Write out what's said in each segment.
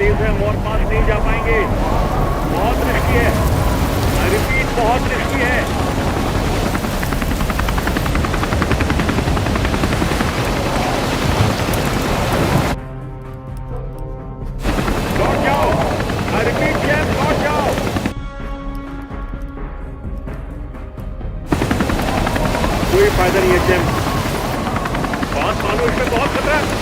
तेज है, हम और पास नहीं जा पाएंगे। बहुत रिस्की है, आई रिपीट बहुत रिस्की है। लौट जाओ, आई रिपीट जेम्स लौट जाओ। कोई फायदा नहीं है जेम्स, बात मानो, इसमें बहुत खतरा है।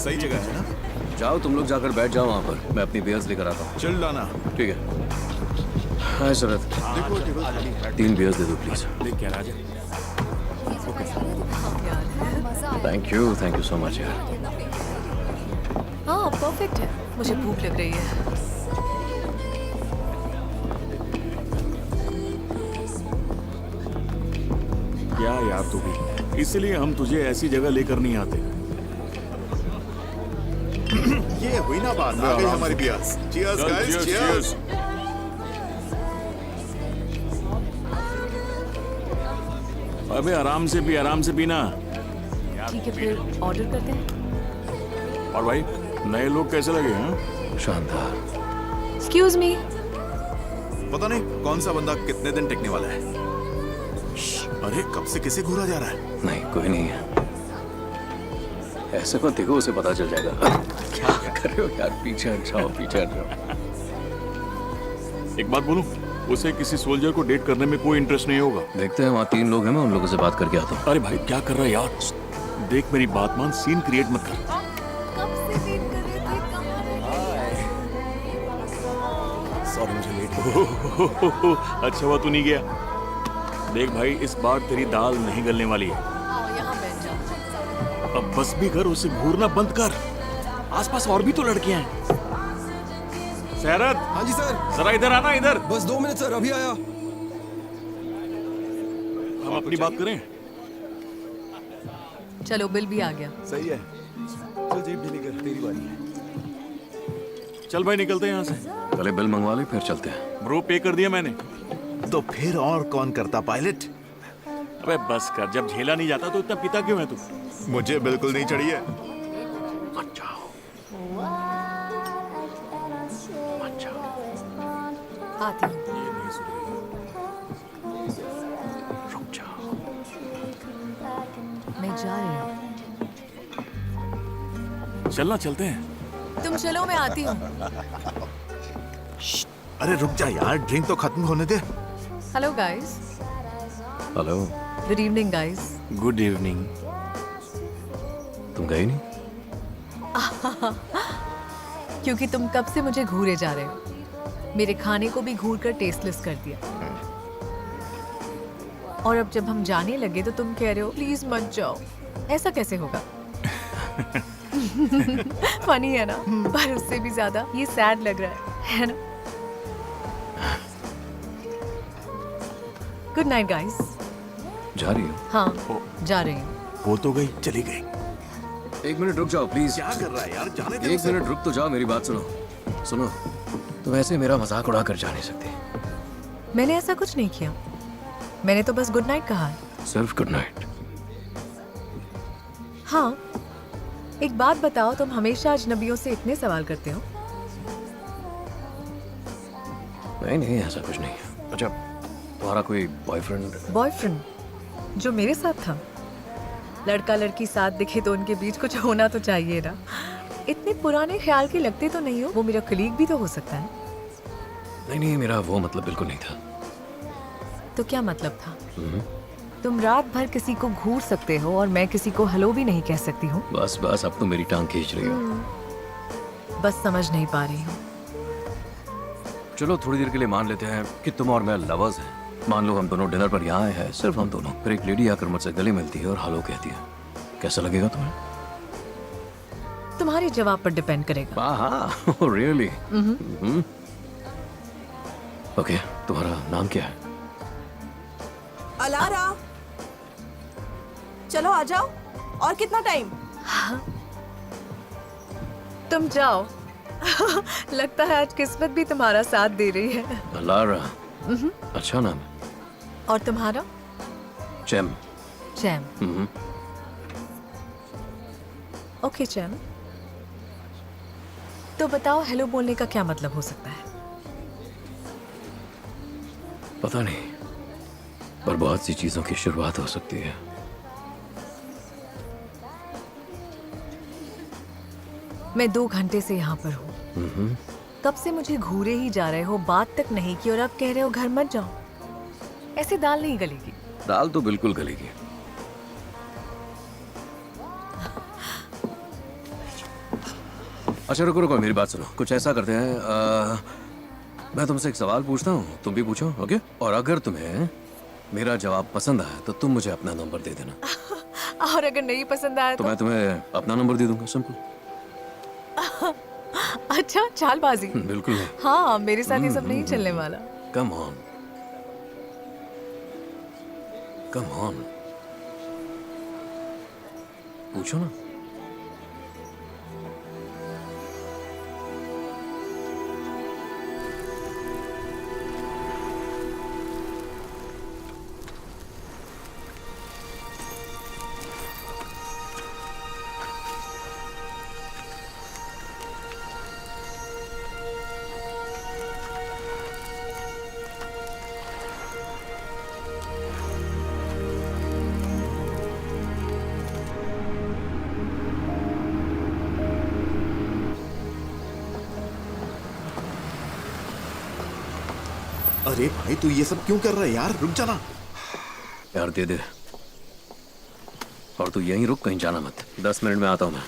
सही जगह है ना? जाओ तुम लोग जाकर बैठ जाओ वहाँ पर, मैं अपनी बियर्स लेकर आता हूँ। चल लाना। ठीक है। हाय शरद, देखो टेबल 3 बियर्स दे दो प्लीज। लेके आ जा। थैंक यू सो मच यार। हाँ परफेक्ट है, मुझे भूख लग रही है। क्या यार तू भी, इसलिए हम तुझे ऐसी जगह लेकर नहीं आते। ये हुई ना बात, आ गई हमारी बियर्स। Cheers guys, cheers. अबे आराम से पीना। ठीक है फिर ऑर्डर करते हैं। और भाई नए लोग कैसे लगे हैं? शानदार। Excuse me. पता नहीं कौन सा बंदा कितने दिन टिकने वाला है। अरे कब से किसे घूरा जा रहा है? नहीं कोई नहीं है, ऐसे मत देखो, उसे पता चल जाएगा। क्या कर रहे हो यार, पीछे हट जाओ, पीछे हट जाओ। एक बात बोलूं, उसे किसी सोल्जर को डेट करने में कोई इंटरेस्ट नहीं होगा। देखते हैं, वहाँ 3 लोग हैं, मैं उन लोगों से बात करके आता हूँ। अरे भाई क्या कर रहा है यार, देख मेरी बात मान, सीन क्रिएट मत कर। कब से वेट कर रहे थे, कहाँ रह गए? सॉरी मुझे लेट। अच्छा हुआ तू नहीं गया। देख भाई इस बार तेरी दाल नहीं गलने वाली है। आओ यहाँ बैठ जाओ। अब बस भी कर, उसे घूरना बंद कर। आसपास और भी तो लड़कियां हैं। शरद। हाँ जी सर। जरा इधर आना, इधर। बस 2 मिनट सर, अभी आया। हम अपनी बात करें। चलो बिल भी आ गया। सही है, चल जेब ढीली कर, तेरी बारी है। चल भाई निकलते हैं यहाँ से। पहले बिल मंगवा ले फिर चलते हैं। ब्रो पे कर दिया मैंने। तो फिर और कौन करता पायलट? अबे बस कर, जब झेला नहीं जाता तो इतना पिता क्यों है तू? मुझे बिल्कुल नहीं चढ़ी है। मत जाओ, मत जाओ। आती हूँ। रुक जाओ। मैं जा रही हूँ। चलना, चलते हैं। तुम चलो, मैं आती हूँ। अरे रुक जा यार, ड्रिंक तो खत्म होने दे। Hello guys, hello, good evening guys. Good evening. तुम गए नहीं? क्योंकि तुम कब से मुझे घूरे जा रहे हो, मेरे खाने को भी घूर कर टेस्टलेस कर दिया। और अब जब हम जाने लगे तो तुम कह रहे हो प्लीज मत जाओ। ऐसा कैसे होगा? फनी है ना, पर उससे भी ज्यादा ये सैड लग रहा है ना? Good night guys. जा रही हो? हाँ, जा रही हूँ। वो तो गई, चली गई। 1 मिनट रुक जाओ प्लीज। क्या कर रहा है यार, जाने दे 1 उसे। मिनट रुक तो जाओ, मेरी बात सुनो। सुनो, तुम ऐसे मेरा मजाक उड़ा कर जा नहीं सकते। मैंने ऐसा कुछ नहीं किया, मैंने तो बस गुड नाइट कहा है। सिर्फ गुड नाइट। हाँ, एक बात बताओ, तुम हमेशा अजनबियों से इतने सवाल करते हो? नहीं, ऐसा कुछ नहीं है। अच्छा, तुम्हारा कोई बॉयफ्रेंड? बॉयफ्रेंड जो मेरे साथ था? लड़का लड़की साथ दिखे तो उनके बीच कुछ होना तो चाहिए ना। इतने पुराने ख्याल के लगते तो नहीं हो। वो मेरा कलीग भी तो हो सकता है। नहीं, मेरा वो मतलब बिल्कुल नहीं था। तो क्या मतलब था? तुम रात भर किसी को घूर सकते हो और मैं किसी को हेलो भी नहीं कह सकती हूँ। बस अब तो मेरी टांग खींच रही हो। बस समझ नहीं पा रही हूँ। चलो थोड़ी देर के लिए मान लेते हैं कि तुम और मैं लवर्स हैं। मान लो हम दोनों डिनर पर यहाँ आए हैं, सिर्फ हम दोनों। फिर एक लेडी आकर मुझसे गले मिलती है और हेलो कहती है। कैसा लगेगा तुम्हें? तुम्हारे जवाब पर डिपेंड करेगा। हाँ, रियली? ओके, तुम्हारा नाम क्या है? अलारा, चलो आ जाओ। और कितना टाइम? तुम जाओ। लगता है आज किस्मत भी तुम्हारा साथ दे रही है। अलारा, अच्छा नाम है। और तुम्हारा? चैम। चैम। ओके चैम, तो बताओ हेलो बोलने का क्या मतलब हो सकता है? पता नहीं, पर बहुत सी चीजों की शुरुआत हो सकती है। मैं 2 घंटे से यहाँ पर हूँ। कब से मुझे घूरे ही जा रहे हो, बात तक नहीं की और अब कह रहे हो घर मत जाओ। ऐसे दाल नहीं गलेगी। दाल तो बिल्कुल गलेगी। अच्छा रुको, मेरी बात सुनो। कुछ ऐसा करते हैं, मैं तुमसे एक सवाल पूछता हूँ, तुम भी पूछो, ओके? और अगर तुम्हें मेरा जवाब पसंद आया तो तुम मुझे अपना नंबर दे देना। और अगर नहीं पसंद आया तो मैं तुम्हें अपना नंबर दे दूंगा, सिंपल। अच्छा, चालबाजी। बिल्कुल नहीं। हाँ, मेरे साथ ये सब नहीं चलने वाला। कम ऑन, कम ऑन, पूछो ना। अरे भाई तू ये सब क्यों कर रहा है यार, रुक जाना। यार दे दे। और तू यहीं रुक, कहीं जाना मत। 10 मिनट में आता हूँ मैं।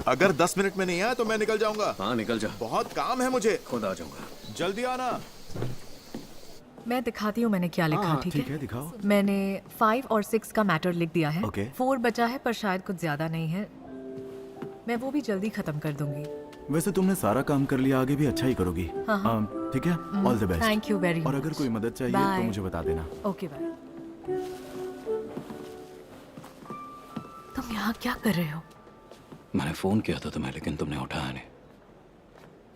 अगर 10 मिनट में नहीं आया तो मैं निकल जाऊंगा। हाँ निकल जा, बहुत काम है मुझे। खुद आ जाऊंगा। जल्दी आना। मैं दिखाती हूँ मैंने क्या लिखा। ठीक ठीक है, है, दिखाओ। मैंने 5 और 6 का मैटर लिख दिया है। Okay. 4 बचा है पर शायद कुछ ज्यादा नहीं है। मैं वो भी जल्दी खत्म कर दूंगी। वैसे तुमने सारा काम कर लिया, आगे भी अच्छा ही करोगी। ठीक है, all the best. Thank you very much. और अगर कोई मदद चाहिए Bye. तो मुझे बता देना। Okay bye. तुम यहाँ क्या कर रहे हो? मैंने फोन किया था तुम्हें, लेकिन तुमने उठाया नहीं।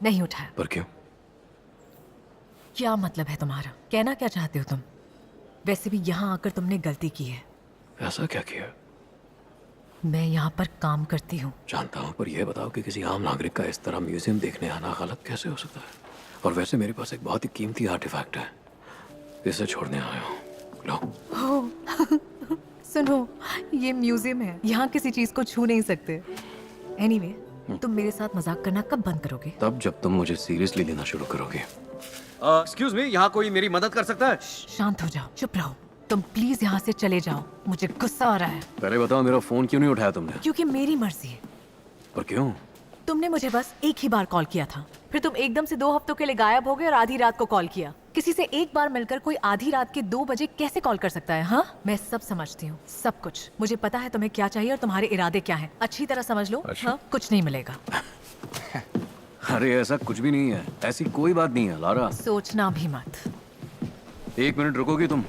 नहीं उठाया? पर क्यों? क्या मतलब है तुम्हारा? कहना क्या चाहते हो तुम? वैसे भी यहाँ आकर तुमने गलती की है। ऐसा क्या किया? मैं यहाँ पर काम करती हूँ। जानता हूँ, पर यह बताओ कि किसी आम नागरिक का इस तरह म्यूजियम देखने आना गलत कैसे हो सकता है? और वैसे मेरे पास एक बहुत ही कीमती आर्टिफैक्ट है, इसे छोड़ने आया हूँ। लो। सुनो, ये म्यूजियम है, यहाँ किसी चीज को छू नहीं सकते। एनीवे, तुम मेरे साथ मजाक करना कब बंद करोगे? तब जब तुम मुझे सीरियसली लेना शुरू करोगे। एक्सक्यूज मी, यहाँ कोई मेरी मदद कर सकता है? शांत हो जाओ, चुप रहो। तुम प्लीज यहाँ से चले जाओ, मुझे गुस्सा आ रहा है। पहले बताओ मेरा फोन क्यों नहीं उठाया तुमने? क्योंकि मेरी मर्जी है। पर क्यों? तुमने मुझे बस एक ही बार कॉल किया था, फिर तुम एकदम से 2 हफ्तों के लिए गायब हो गए और आधी रात को कॉल किया। किसी से एक बार मिलकर कोई आधी रात के 2 बजे कैसे कॉल कर सकता है? हाँ, मैं सब समझती हूँ, सब कुछ। मुझे पता है तुम्हें क्या चाहिए और तुम्हारे इरादे क्या हैं। अच्छी तरह समझ लो। अच्छा। हाँ, कुछ नहीं मिलेगा। अरे ऐसा कुछ भी नहीं है, ऐसी कोई बात नहीं है लारा। सोचना भी मत। 1 मिनट रुकोगी तुम?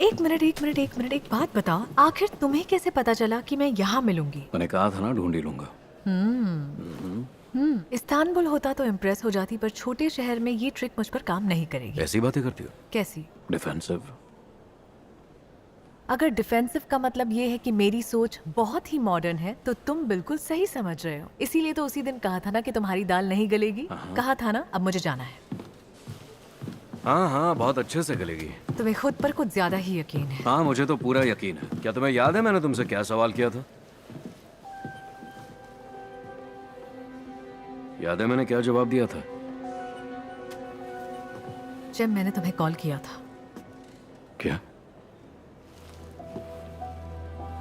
एक मिनट, एक बात बताओ, आखिर तुम्हें कैसे पता चला कि मैं यहाँ मिलूंगी? मैंने कहा था ना ढूंढ ही लूंगा। इस्तांबुल होता तो इम्प्रेस हो जाती, पर छोटे शहर में ये ट्रिक मुझ पर काम नहीं करेगी। ऐसी बातें करती हो? कैसी? डिफेंसिव। अगर डिफेंसिव का मतलब ये है कि मेरी सोच बहुत ही मॉडर्न है, तो तुम बिल्कुल सही समझ रहे हो। इसीलिए तो उसी दिन कहा था ना कि तुम्हारी दाल नहीं गलेगी। कहा था ना। अब मुझे जाना है। हाँ हाँ, बहुत अच्छे से गलेगी। तुम्हें खुद पर कुछ ज्यादा ही यकीन है। हाँ, मुझे तो पूरा यकीन है। क्या तुम्हें याद है मैंने तुमसे क्या सवाल किया था? याद है मैंने क्या जवाब दिया था? जब मैंने तुम्हें कॉल किया था। क्या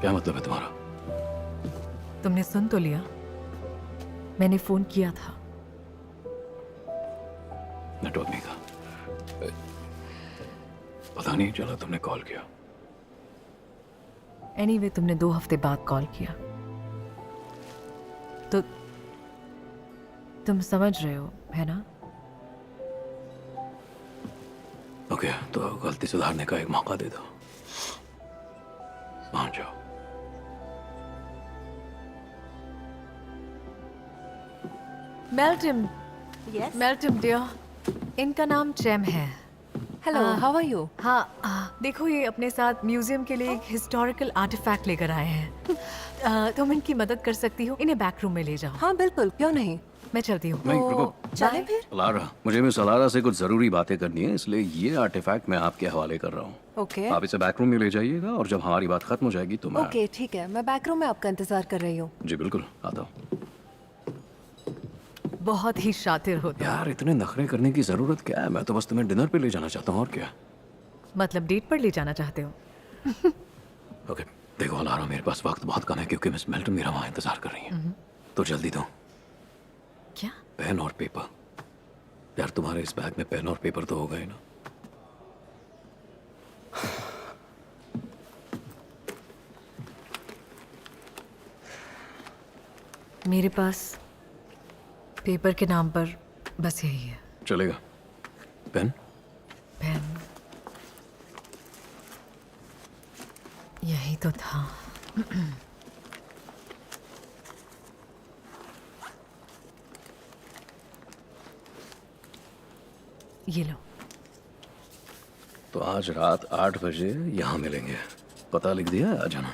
क्या मतलब है तुम्हारा? तुमने सुन तो लिया, मैंने फोन किया था। नेटवर्क नहीं था, पता नहीं चला तुमने कॉल किया। एनीवे, तुमने 2 हफ्ते बाद कॉल किया, तो तुम समझ रहे हो, है ना? ओके, तो गलती सुधारने का एक मौका दे दो। मान जाओ। मेल्टम, यस। मेल्टम डियर, इनका नाम चैम है। Hello, how are you? हाँ, देखो ये अपने साथ म्यूजियम के लिए एक हिस्टोरिकल आर्टिफैक्ट लेकर आए हैं। तुम इनकी मदद कर सकती हो, इन्हें बैक रूम में ले जाओ। हाँ बिल्कुल, क्यों नहीं। मैं चलती हूँ। नहीं, रुको। चले फिर। लारा, मुझे मिस अलारा से कुछ जरूरी बातें करनी है, इसलिए ये आर्टिफैक्ट मैं आपके हवाले कर रहा हूँ। ओके आप इसे बैक रूम में ले जाइएगा और जब हमारी बात खत्म हो जाएगी तो मैं ओके, ठीक है, मैं बैक रूम में आपका इंतजार कर रही हूँ। जी बिल्कुल, आता हूँ। बहुत ही शातिर होता। यार, इतने नखरे करने की जरूरत क्या है? मैं तो बस तुम्हें डिनर पे ले जाना चाहता हूँ, और क्या। मतलब डेट पर ले जाना चाहते हो? ओके, देखो लारा, मेरे पास वक्त बहुत कम है क्योंकि मिस मेल्टन मेरा वहाँ इंतजार कर रही है। तो जल्दी दो। क्या? पेन और पेपर। यार, तुम्हारे इस बैग में पेन और पेपर तो होगा ही ना? मेरे पास पेपर के नाम पर बस यही है। चलेगा। पेन? पेन यही तो था। ये लो। तो आज रात 8 बजे यहाँ मिलेंगे। पता लिख दिया? आ जाना।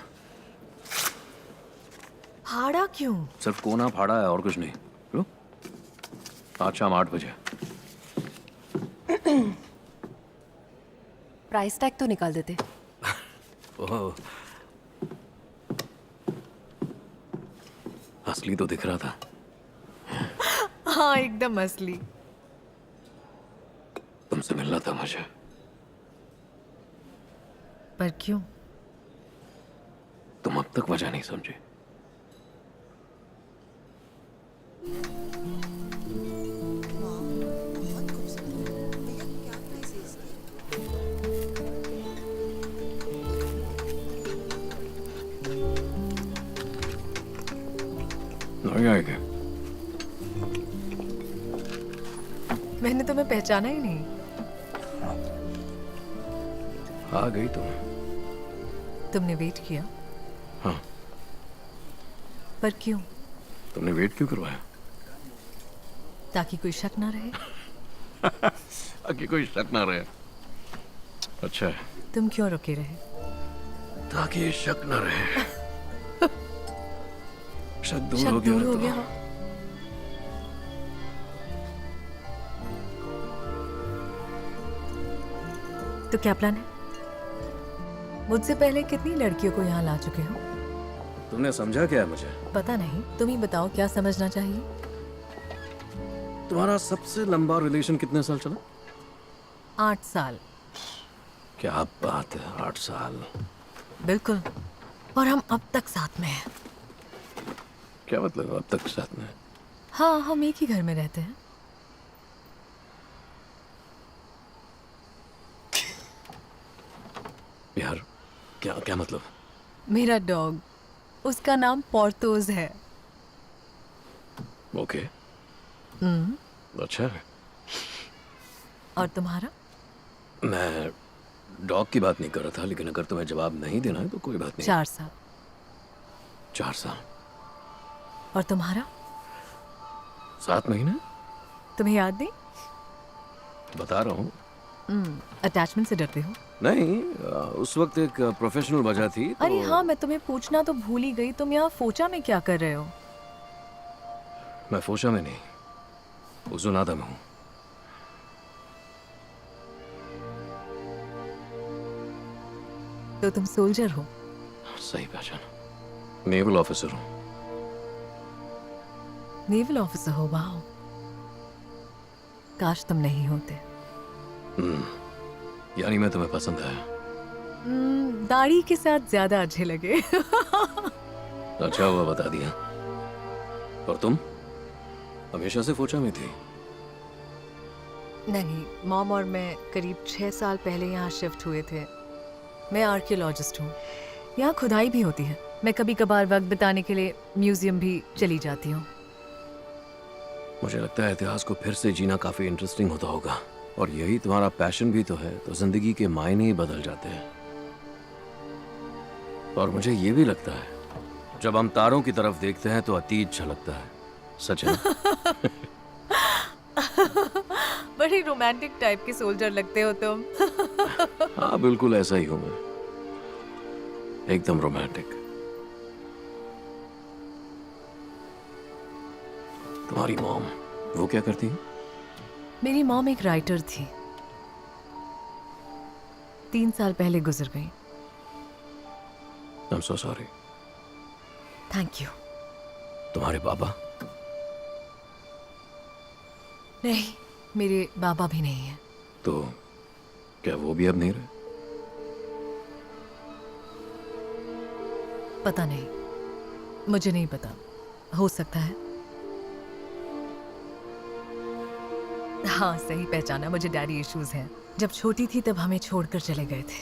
फाड़ा क्यों? सिर्फ कोना फाड़ा है और कुछ नहीं। लो, आज शाम 8 बजे। प्राइस टैग तो निकाल देते। ओह, असली तो दिख रहा था। हाँ, एकदम असली। तुमसे मिलना था मुझे। पर क्यों? तुम अब तक वजह नहीं समझे। नहीं आएगा। मैंने तुम्हें पहचाना ही नहीं। आ गई तुम। तुमने वेट किया? हाँ। पर क्यों? तुमने वेट क्यों करवाया? ताकि कोई शक ना रहे। ताकि कोई शक ना रहे। अच्छा है। तुम क्यों रुके रहे? ताकि शक ना रहे। शक दूर शक हो गया दूर हो तो। गया। तो क्या प्लान है? मुझसे पहले कितनी लड़कियों को यहाँ ला चुके हो? तुमने समझा क्या है मुझे? पता नहीं, तुम ही बताओ क्या समझना चाहिए। तुम्हारा सबसे लंबा रिलेशन कितने साल चला? 8 साल। क्या बात है, 8 साल। बिल्कुल। और हम अब तक साथ में हैं। क्या मतलब अब तक साथ में? हाँ, हम एक ही घर में रहते हैं। यार क्या क्या मतलब? मेरा डॉग, उसका नाम पोर्थोस है। ओके। अच्छा है। और तुम्हारा? मैं डॉग की बात नहीं कर रहा था, लेकिन अगर तुम्हें जवाब नहीं देना है तो कोई बात नहीं। 4 साल। 4 साल। और तुम्हारा? 7 महीने। तुम्हें याद नहीं? बता रहा हूँ। अटैचमेंट से डरते हो? नहीं, उस वक्त एक प्रोफेशनल वजह थी तो... अरे हाँ, मैं तुम्हें पूछना तो भूल ही गई, तुम यहाँ फोचा में क्या कर रहे हो? मैं फोशा में नहीं, उजुनादा में हूँ। तो तुम सोल्जर हो? सही पहचाना। नेवल ऑफिसर हूँ। नेवल ऑफिसर हो? वाह, काश तुम नहीं होते। यानी मैं तुम्हें पसंद आया? दाढ़ी के साथ ज्यादा अच्छे लगे। अच्छा हुआ बता दिया। और तुम हमेशा से फोचा में थी? नहीं, मॉम और मैं करीब 6 साल पहले यहाँ शिफ्ट हुए थे। मैं आर्कियोलॉजिस्ट हूँ। यहाँ खुदाई भी होती है। मैं कभी कभार वक्त बिताने के लिए म्यूजियम भी चली जाती हूँ। मुझे लगता है इतिहास को फिर से जीना काफी इंटरेस्टिंग होता होगा, और यही तुम्हारा पैशन भी तो है, तो जिंदगी के मायने ही बदल जाते हैं। और मुझे ये भी लगता है जब हम तारों की तरफ देखते हैं तो अतीत झलकता है। सच है? बड़ी रोमांटिक टाइप के सोल्जर लगते हो तुम। हाँ बिल्कुल ऐसा ही हूं मैं, एकदम रोमांटिक। तुम्हारी मॉम वो क्या करती है? मेरी मॉम एक राइटर थी, 3 साल पहले गुजर गई। I'm so sorry। Thank you. तुम्हारे बाबा? नहीं, मेरे बाबा भी नहीं है। तो क्या वो भी अब नहीं रहे? पता नहीं, मुझे नहीं पता, हो सकता है। हाँ, सही पहचाना, मुझे डैडी इश्यूज हैं। जब छोटी थी तब हमें छोड़कर चले गए थे।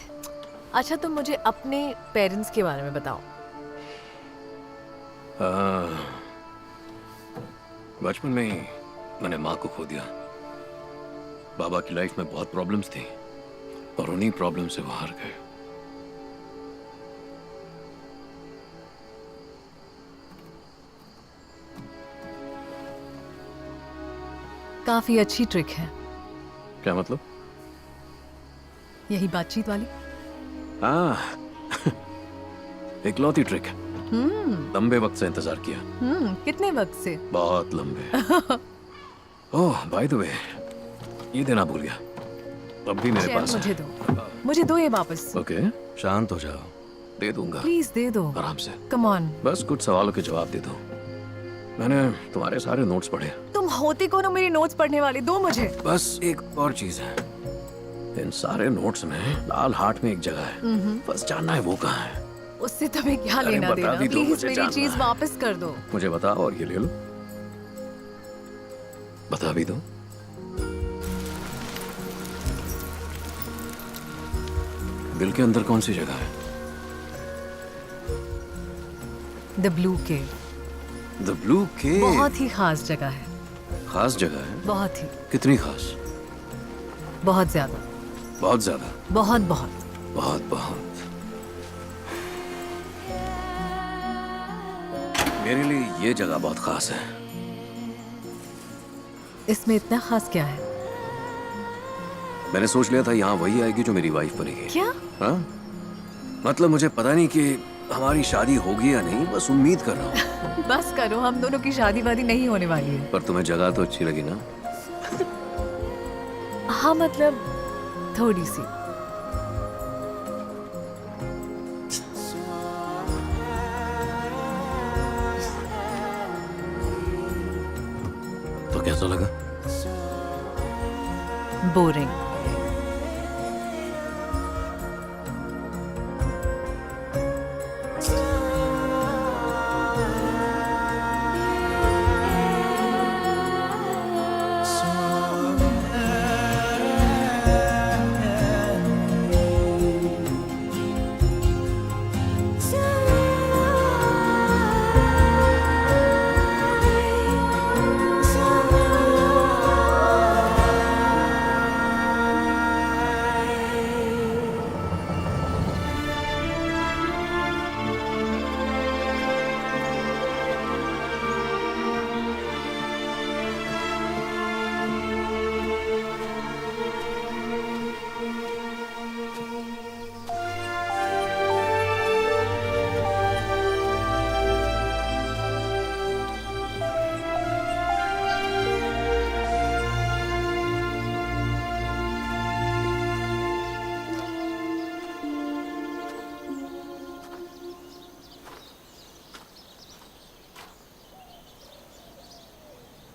अच्छा, तुम मुझे अपने पेरेंट्स के बारे में बताओ। बचपन में ही मैंने माँ को खो दिया। बाबा की लाइफ में बहुत प्रॉब्लम्स थी और उन्हीं प्रॉब्लम से वो हार गए। काफी अच्छी ट्रिक है। क्या मतलब? यही बातचीत वाली? हाँ। इकलौती ट्रिक है। लंबे वक्त से इंतजार किया। कितने वक्त से? बहुत लंबे। ओह बाय द वे, ये देना भूल गया। अब भी मेरे चैन पास मुझे है। दो, मुझे दो ये वापस। ओके, शांत हो जाओ, दे दूंगा। प्लीज दे दो, आराम से। Come on. बस कुछ सवालों के जवाब दे दो। मैंने तुम्हारे सारे नोट्स पढ़े। तुम होते कौन हो मेरी नोट्स पढ़ने वाली? दो मुझे। बस एक और चीज है, इन सारे नोट्स में लाल हार्ट में एक जगह है, बस जानना है वो कहाँ है। उससे तुम्हें क्या अरे लेना बता देना? भी दो, प्लीज मुझे मेरी जानना चीज है। वापस कर दो। मुझे बताओ और ये ले लो। बता भी दो। दिल के अंदर कौन सी जगह है? The blue cave. The blue cave. बहुत ही खास जगह है। खास जगह है? बहुत ही। कितनी खास? बहुत ज्यादा। बहुत ज्यादा? बहुत बहुत। बहुत बहुत। मेरे लिए ये जगह बहुत खास है। इसमें इतना खास क्या है? मैंने सोच लिया था यहाँ वही आएगी जो मेरी वाइफ बनेगी। क्या? हाँ, मतलब मुझे पता नहीं कि हमारी शादी होगी या नहीं, बस उम्मीद कर रहा हूँ। बस करो, हम दोनों की शादी वादी नहीं होने वाली है। पर तुम्हें जगह तो अच्छी लगी ना? हाँ, मतलब थोड़ी सी। तो कैसा लगा? बोरिंग।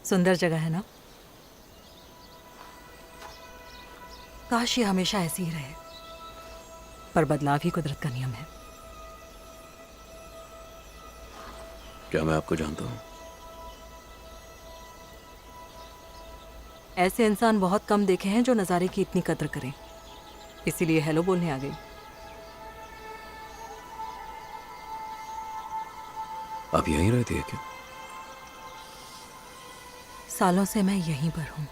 सुंदर जगह है ना? काश ये हमेशा ऐसी ही रहे, पर बदलाव ही कुदरत का नियम है। क्या मैं आपको जानता हूँ? ऐसे इंसान बहुत कम देखे हैं जो नज़ारे की इतनी कद्र करें, इसीलिए हेलो बोलने आ गई। आप यहीं रहती है क्या? सालों से मैं यहीं पर हूँ।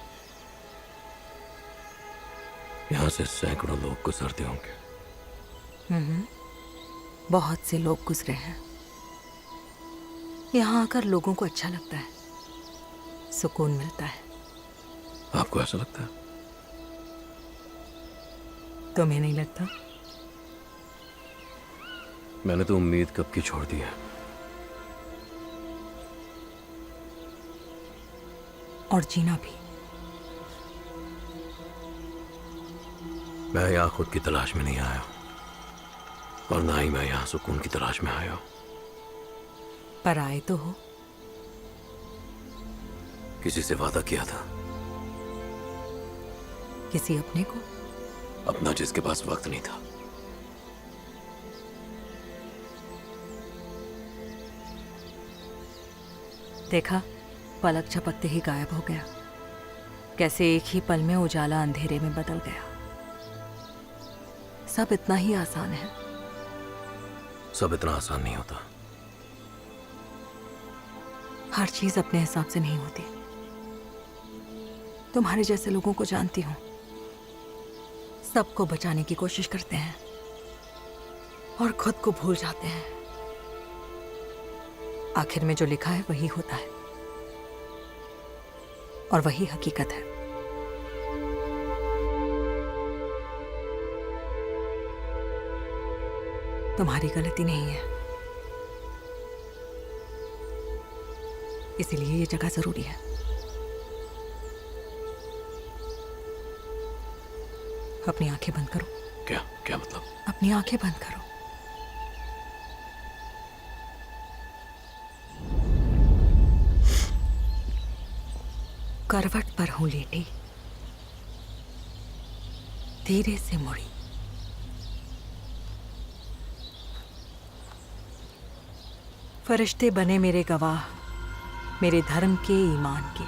यहाँ से सैकड़ों लोग गुजरते होंगे। बहुत से लोग गुजरे हैं। यहाँ आकर लोगों को अच्छा लगता है, सुकून मिलता है। आपको ऐसा लगता है? तुम्हें नहीं लगता? मैंने तो उम्मीद कब की छोड़ दी है। और जीना भी। मैं यहाँ खुद की तलाश में नहीं आया, और ना ही मैं यहाँ सुकून की तलाश में आया हूँ। पर आए तो हो। किसी से वादा किया था, किसी अपने को? अपना जिसके पास वक्त नहीं था। देखा, पलक झपकते ही गायब हो गया। कैसे एक ही पल में उजाला अंधेरे में बदल गया। सब इतना ही आसान है। सब इतना आसान नहीं होता। हर चीज अपने हिसाब से नहीं होती। तुम्हारे जैसे लोगों को जानती हूं, सबको बचाने की कोशिश करते हैं और खुद को भूल जाते हैं। आखिर में जो लिखा है वही होता है, और वही हकीकत है। तुम्हारी गलती नहीं है, इसीलिए ये जगह जरूरी है। अपनी आंखें बंद करो। क्या क्या मतलब? अपनी आंखें बंद करो। करवट पर हूं लेटी, धीरे से मुड़ी। फरिश्ते बने मेरे गवाह, मेरे धर्म के, ईमान के।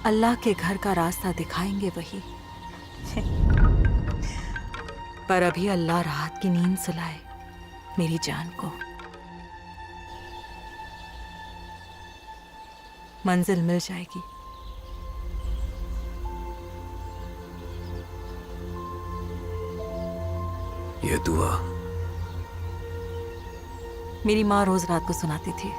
अल्लाह के घर का रास्ता दिखाएंगे वही। पर अभी अल्लाह राहत की नींद सुलाए मेरी जान को। मंजिल मिल जाएगी। ये दुआ मेरी माँ रोज रात को सुनाती थी।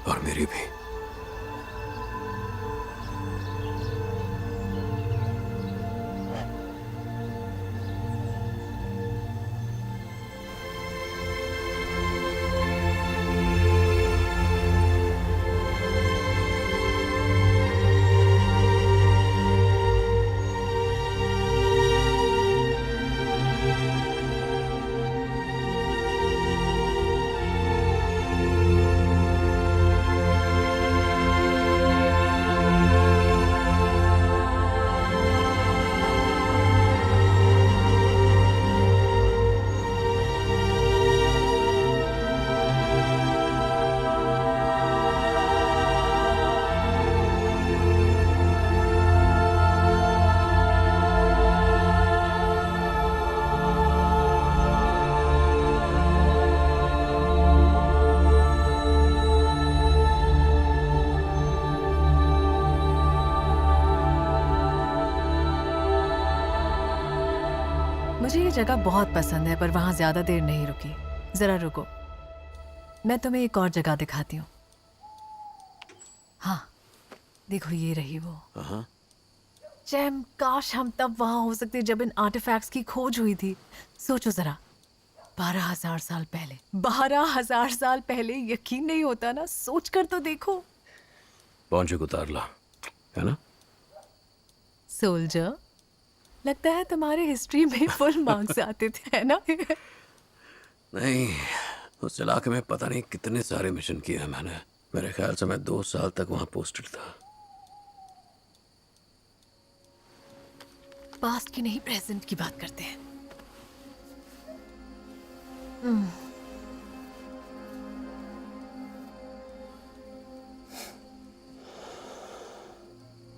और मेरी भी। मुझे ये जगह बहुत पसंद है, पर वहां ज्यादा देर नहीं रुकी। जरा रुको, मैं तुम्हें एक और जगह दिखाती हूँ। हाँ, देखो ये रही वो। जैम, काश हम तब वहां हो सकते जब इन आर्टिफैक्ट्स की खोज हुई थी। सोचो जरा, 12,000 साल पहले, 12,000 साल पहले। यकीन नहीं होता ना, सोच कर तो देखो। पहुंचे उतार ला, है ना? सोल्जर, लगता है तुम्हारे हिस्ट्री में फुल मार्क्स आते थे, है ना? नहीं, उस इलाके में पता नहीं कितने सारे मिशन किए हैं मैंने। मेरे ख्याल से मैं 2 साल तक वहां पोस्टेड था। पास्ट की नहीं, प्रेजेंट की बात करते हैं।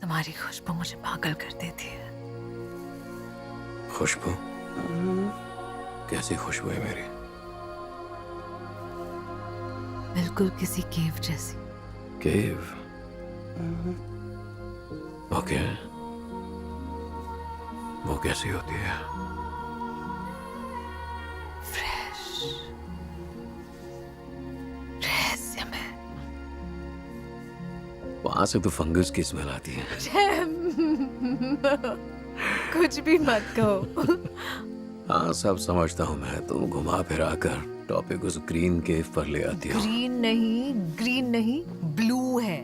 तुम्हारी खुशबू मुझे पागल कर देती है। खुशबू? कैसी खुशबू है मेरी? बिल्कुल किसी केव जैसी। केव? ओके, वो कैसी होती है? फ्रेश, रहस्यमय। वहां से तो फंगस की स्मेल आती है। कुछ भी मत कहो। हाँ, सब समझता हूँ मैं। तुम घुमा फिरा कर टॉपिक उस ग्रीन केव पर ले आती हो। ग्रीन नहीं, ब्लू है।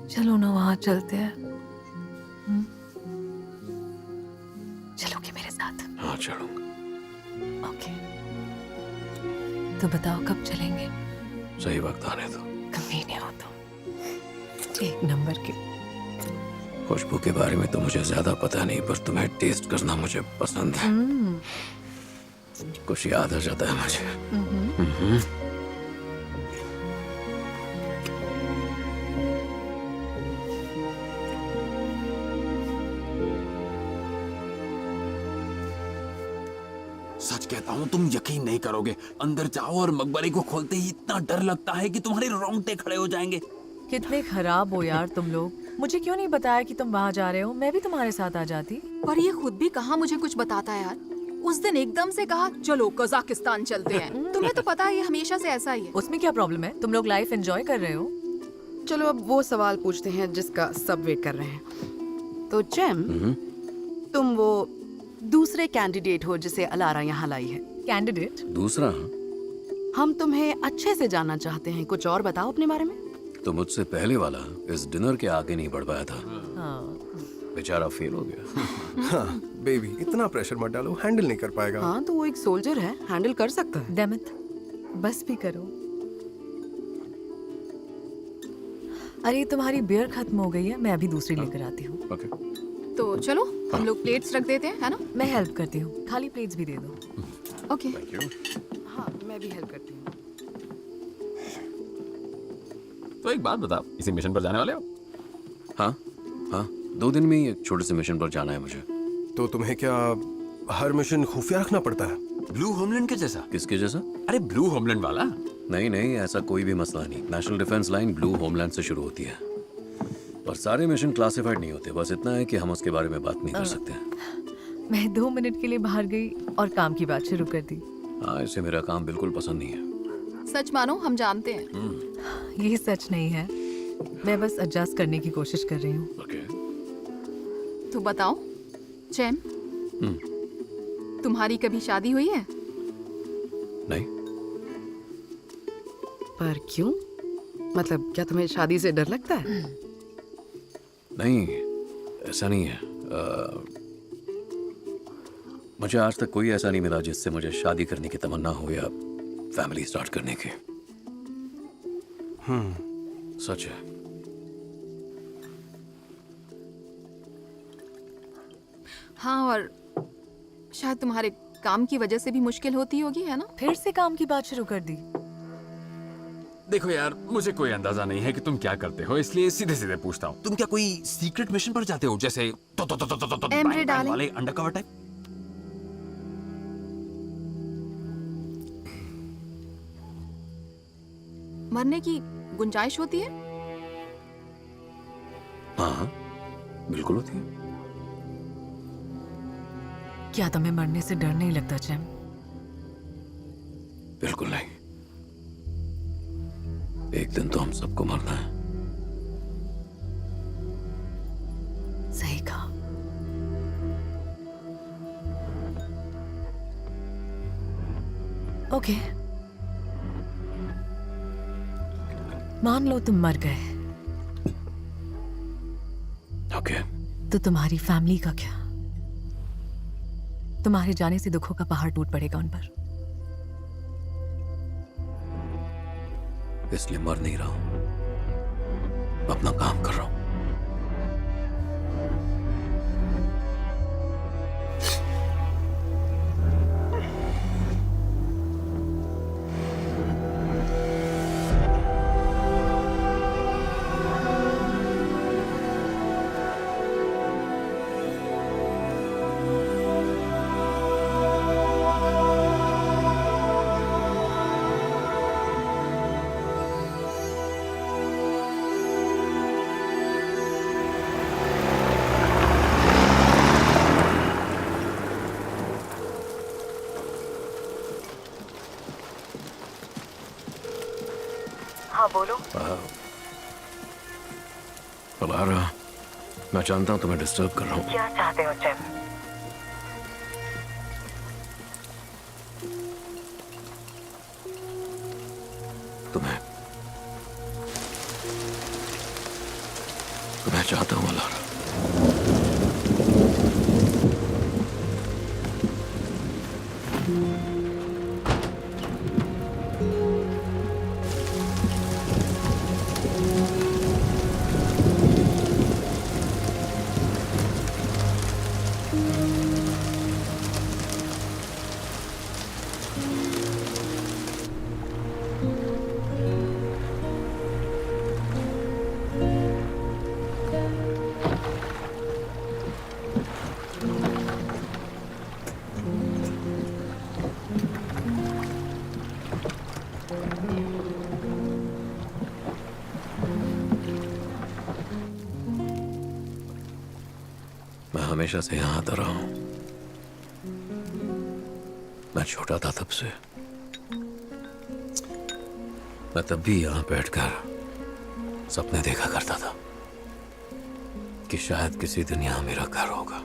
चलो ना, वहां चलते हैं। चलोगे मेरे साथ? हाँ, चलूंगा। ओके, तो बताओ कब चलेंगे? सही वक्त आने दो। कमीने हो तुम, 1 नंबर के। खुशबू के बारे में तो मुझे ज्यादा पता नहीं, पर तुम्हें टेस्ट करना मुझे पसंद है। कुछ याद आ जाता है मुझे। सच कहता हूँ, तुम यकीन नहीं करोगे। अंदर जाओ और मकबरे को खोलते ही इतना डर लगता है कि तुम्हारे रोंगटे खड़े हो जाएंगे। कितने खराब हो यार तुम लोग। मुझे क्यों नहीं बताया कि तुम वहां जा रहे हो? मैं भी तुम्हारे साथ आ जाती। पर ये खुद भी कहाँ मुझे कुछ बताता है यार। उस दिन एकदम से कहा चलो कजाकिस्तान चलते हैं। तुम्हें तो पता है ये हमेशा से ऐसा ही है। उसमें क्या प्रॉब्लम है? तुम लोग लाइफ एंजॉय कर रहे हो। चलो अब वो सवाल पूछते हैं जिसका सब वेट कर रहे हैं। तो जैम, तुम वो दूसरे कैंडिडेट हो जिसे अलारा यहाँ लाई है। कैंडिडेट? दूसरा? हम तुम्हें अच्छे से जानना चाहते हैं, कुछ और बताओ अपने बारे में। तो मुझसे पहले वाला इस डिनर के आगे नहीं बढ़ पाया था। बेचारा फेल हो गया। हाँ बेबी, इतना प्रेशर मत डालो, हैंडल नहीं कर पाएगा। हाँ, तो वो एक सोल्जर है, हैंडल कर सकता है। डेमिट, बस भी करो। अरे तुम्हारी बियर खत्म हो गई है, मैं अभी दूसरी लेकर आती हूँ। ओके। तो चलो हम लोग प्लेट्स रख देते हैं, है ना? मैं हेल्प करती हूँ, खाली प्लेट्स भी दे दो। ओके। हाँ, मैं भी हेल्प करती हूँ। तो एक बात बताओ, इसी मिशन पर जाने वाले हो? हाँ हाँ, 2 दिन में ही एक छोटे से मिशन पर जाना है मुझे। तो तुम्हें क्या हर मिशन खुफिया रखना पड़ता है? ब्लू होमलैंड के जैसा? किसके जैसा? अरे ब्लू होमलैंड वाला। नहीं नहीं, ऐसा कोई भी मसला नहीं। National defence line blue homeland से शुरू होती है, पर सारे मिशन क्लासिफाइड नहीं होते। बस इतना है कि हम उसके बारे में बात नहीं कर सकते। मैं 2 मिनट के लिए बाहर गई और काम की बात शुरू कर दी। हाँ, इसे मेरा काम बिल्कुल पसंद नहीं है। सच मानो हम जानते हैं। ये सच नहीं है, मैं बस एडजस्ट करने की कोशिश कर रही हूँ। ओके। तो बताओ जैम, तुम्हारी कभी शादी हुई है? नहीं। पर क्यों? मतलब क्या तुम्हें शादी से डर लगता है? नहीं, ऐसा नहीं है। मुझे आज तक कोई ऐसा नहीं मिला जिससे मुझे शादी करने की तमन्ना हो या फैमिली स्टार्ट करने की। सच है। हाँ, और शायद तुम्हारे काम की वजह से भी मुश्किल होती होगी, है ना? फिर से काम की बात शुरू कर दी। देखो यार, मुझे कोई अंदाजा नहीं है कि तुम क्या करते हो, इसलिए सीधे सीधे पूछता हूँ। तुम क्या कोई सीक्रेट मिशन पर जाते हो, जैसे एमरे डार्लिंग। वाले अंडरकवर टाइप? मरने की गुंजाइश होती है? हाँ बिल्कुल होती है। क्या तुम्हें मरने से डर नहीं लगता जैम? बिल्कुल नहीं। एक दिन तो हम सबको मरना है। सही कहा। ओके, मान लो तुम मर गए, ओके। तो तुम्हारी फैमिली का क्या? तुम्हारे जाने से दुखों का पहाड़ टूट पड़ेगा उन पर। इसलिए मर नहीं रहा हूं, अपना काम कर रहा हूं। हाँ बोलो। अलारा, मैं जानता हूं तुम्हें डिस्टर्ब कर रहा हूं। क्या चाहते हो जैम? तुम्हें चाहता हूं अलारा। मैं हमेशा से यहां आता रहा हूं। मैं छोटा था तब से। मैं तब भी यहां बैठकर सपने देखा करता था कि शायद किसी दिन यहां मेरा घर होगा।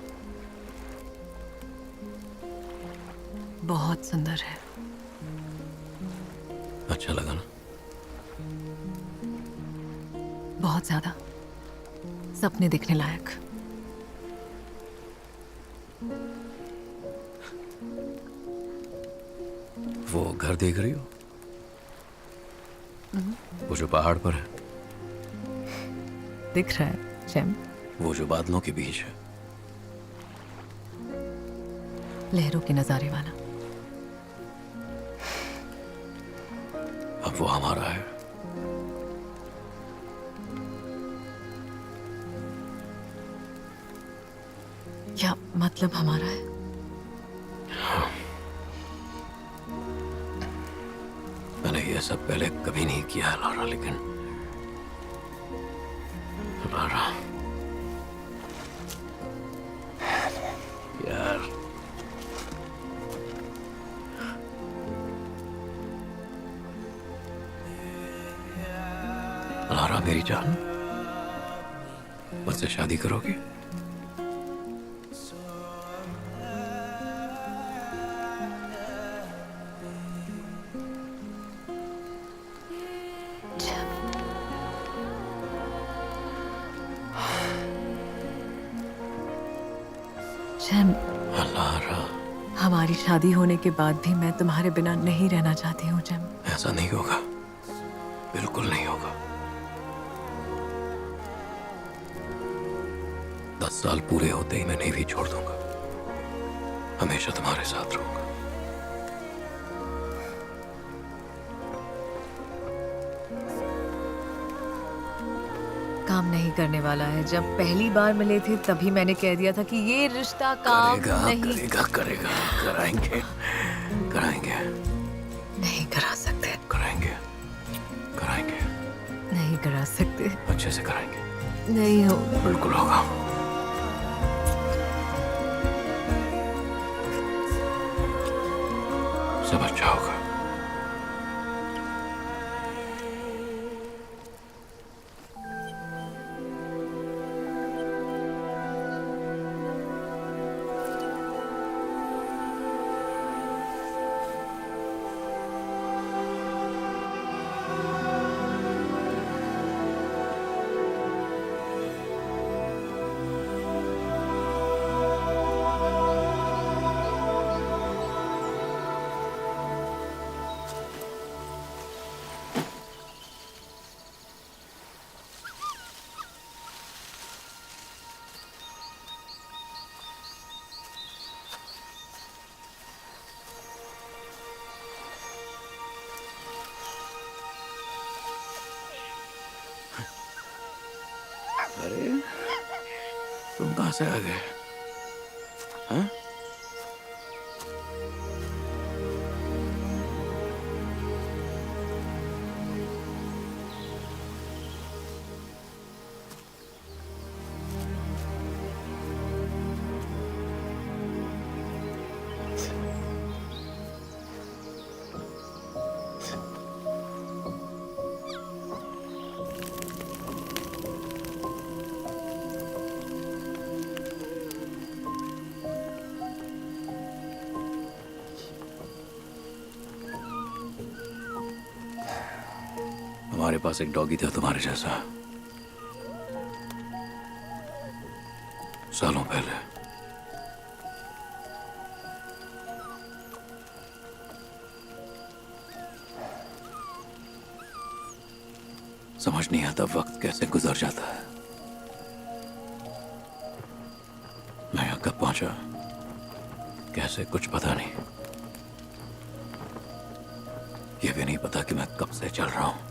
बहुत सुंदर है। अच्छा लगा ना? बहुत ज्यादा। सपने देखने लायक। वो घर देख रही हो? वो जो पहाड़ पर है? दिख रहा है जैम? वो जो बादलों के बीच है? लहरों के नजारे वाला। अब वो हमारा है। क्या मतलब हमारा है? मैंने ये सब पहले कभी नहीं किया है लारा, लेकिन लारा यार, लारा मेरी जान, मुझसे शादी करोगी? जैम, लारा, हमारी शादी होने के बाद भी मैं तुम्हारे बिना नहीं रहना चाहती हूँ जैम। ऐसा नहीं होगा, बिल्कुल नहीं होगा। 10 साल पूरे होते ही मैं नेवी छोड़ दूंगा। हमेशा तुम्हारे साथ रहूंगा। काम नहीं करने वाला है। जब पहली बार मिले थे तभी मैंने कह दिया था कि ये रिश्ता काम नहीं करेगा, कराएंगे, कराएंगे, नहीं करा सकते, कराएंगे, कराएंगे, नहीं करा सकते, अच्छे से कराएंगे। नहीं हो। बिल्कुल होगा। सब अच्छा होगा। अरे तुम कहां से आ गए? हाँ? हमारे पास एक डॉगी था तुम्हारे जैसा, सालों पहले। समझ नहीं आता वक्त कैसे गुजर जाता है। मैं यहां कब पहुंचा कैसे कुछ पता नहीं। ये भी नहीं पता कि मैं कब से चल रहा हूं।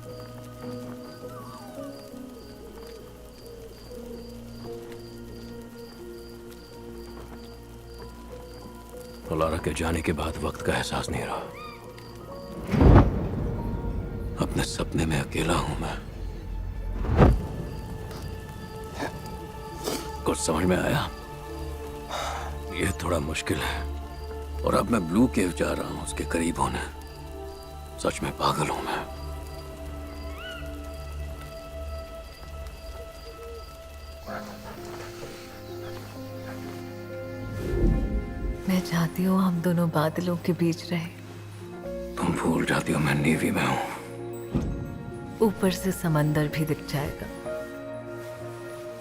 लारा के जाने के बाद वक्त का एहसास नहीं रहा। अपने सपने में अकेला हूं मैं। कुछ समझ में आया? ये थोड़ा मुश्किल है। और अब मैं ब्लू केव जा रहा हूं उसके करीब होने। सच में पागल हूं मैं। मैं चाहती हूँ हम दोनों बादलों के बीच रहे। तुम भूल जाती हो मैं नेवी में हूं। ऊपर से समंदर भी दिख जाएगा।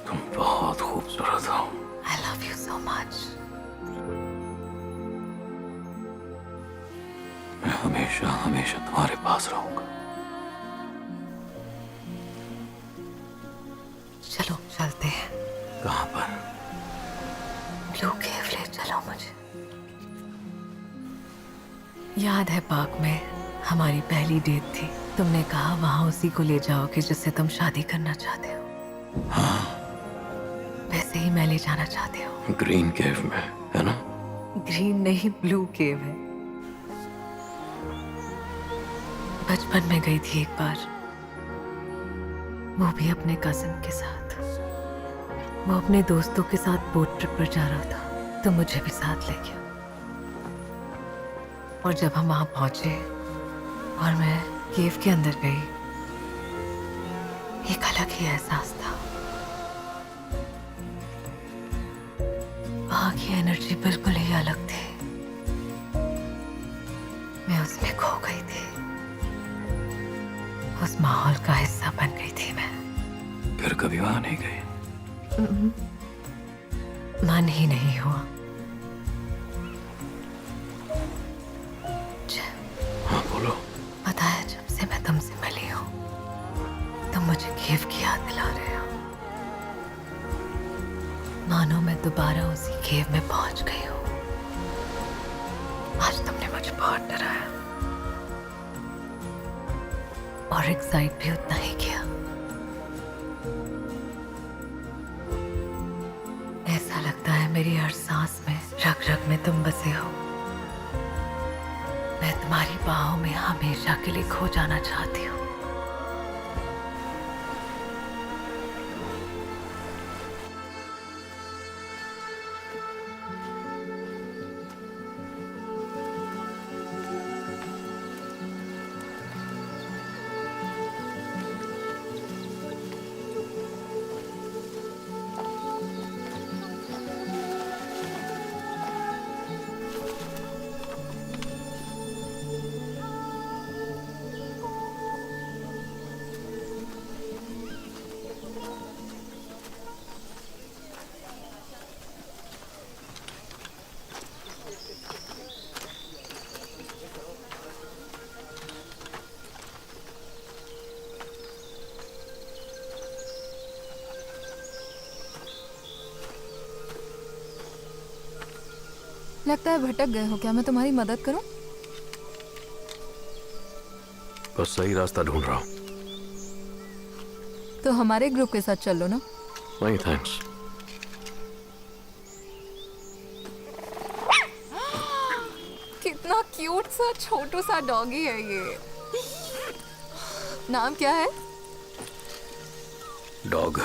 तुम बहुत खूबसूरत हो। I love you so much. मैं हमेशा हमेशा तुम्हारे पास रहूंगा। चलो चलते हैं। कहां पर? ब्लू केव ले चलो मुझे। याद है पार्क में हमारी पहली डेट थी। तुमने कहा वहां उसी को ले जाओगे जिससे तुम शादी करना चाहते हो। हाँ। वैसे ही मैं ले जाना चाहती हूँ। ग्रीन केव में है ना? ग्रीन नहीं ब्लू केव है। बचपन में गई थी एक बार, वो भी अपने कजिन के साथ। वो अपने दोस्तों के साथ बोट ट्रिप पर जा रहा था तो मुझे भी साथ ले गया। और जब हम वहां पहुंचे और मैं केव के अंदर गई, एक अलग ही एहसास था। वहां की एनर्जी बिल्कुल ही अलग थी। मैं उसमें खो गई थी। उस माहौल का हिस्सा बन गई थी मैं। फिर कभी वहां नहीं गई? मन ही नहीं हुआ। हाँ बोलो। पता है जब से मैं तुमसे मिली हूँ तुम मुझे केव की याद दिला रहे हो। मानो मैं दोबारा उसी केव में पहुंच गई हूँ। आज तुमने मुझे बहुत डराया और एक्साइट भी उतना ही किया। ऐसा लगता है मेरी हर सांस में, रग रग में तुम बसे हो। मैं तुम्हारी बाहों में हमेशा के लिए खो जाना चाहती हूँ। लगता है भटक गए हो। क्या मैं तुम्हारी मदद करूं? बस सही रास्ता ढूंढ रहा हूँ। तो हमारे ग्रुप के साथ चल लो ना। नहीं थैंक्स। कितना क्यूट सा छोटू सा डॉगी है ये। नाम क्या है? डॉग।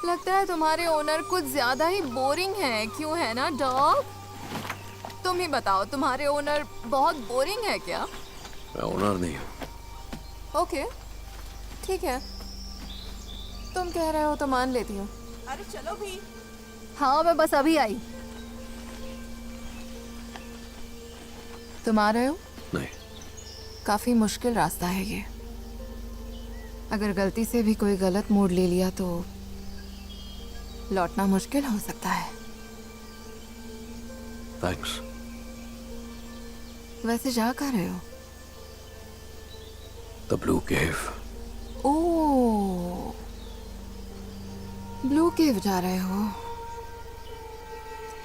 लगता है तुम्हारे ओनर कुछ ज्यादा ही बोरिंग है, क्यों है ना डॉग? तुम ही बताओ, तुम्हारे ओनर बहुत बोरिंग है क्या? मैं ओनर नहीं हूँ। ओके ठीक है, तुम कह रहे हो तो मान लेती हूँ। अरे चलो भी। हाँ मैं बस अभी आई। तुम आ रहे हो? नहीं। काफी मुश्किल रास्ता है ये। अगर गलती से भी कोई गलत मोड़ ले लिया तो लौटना मुश्किल हो सकता है। थैंक्स। वैसे जा कहाँ रहे हो? The blue cave. Oh, blue cave जा रहे हो?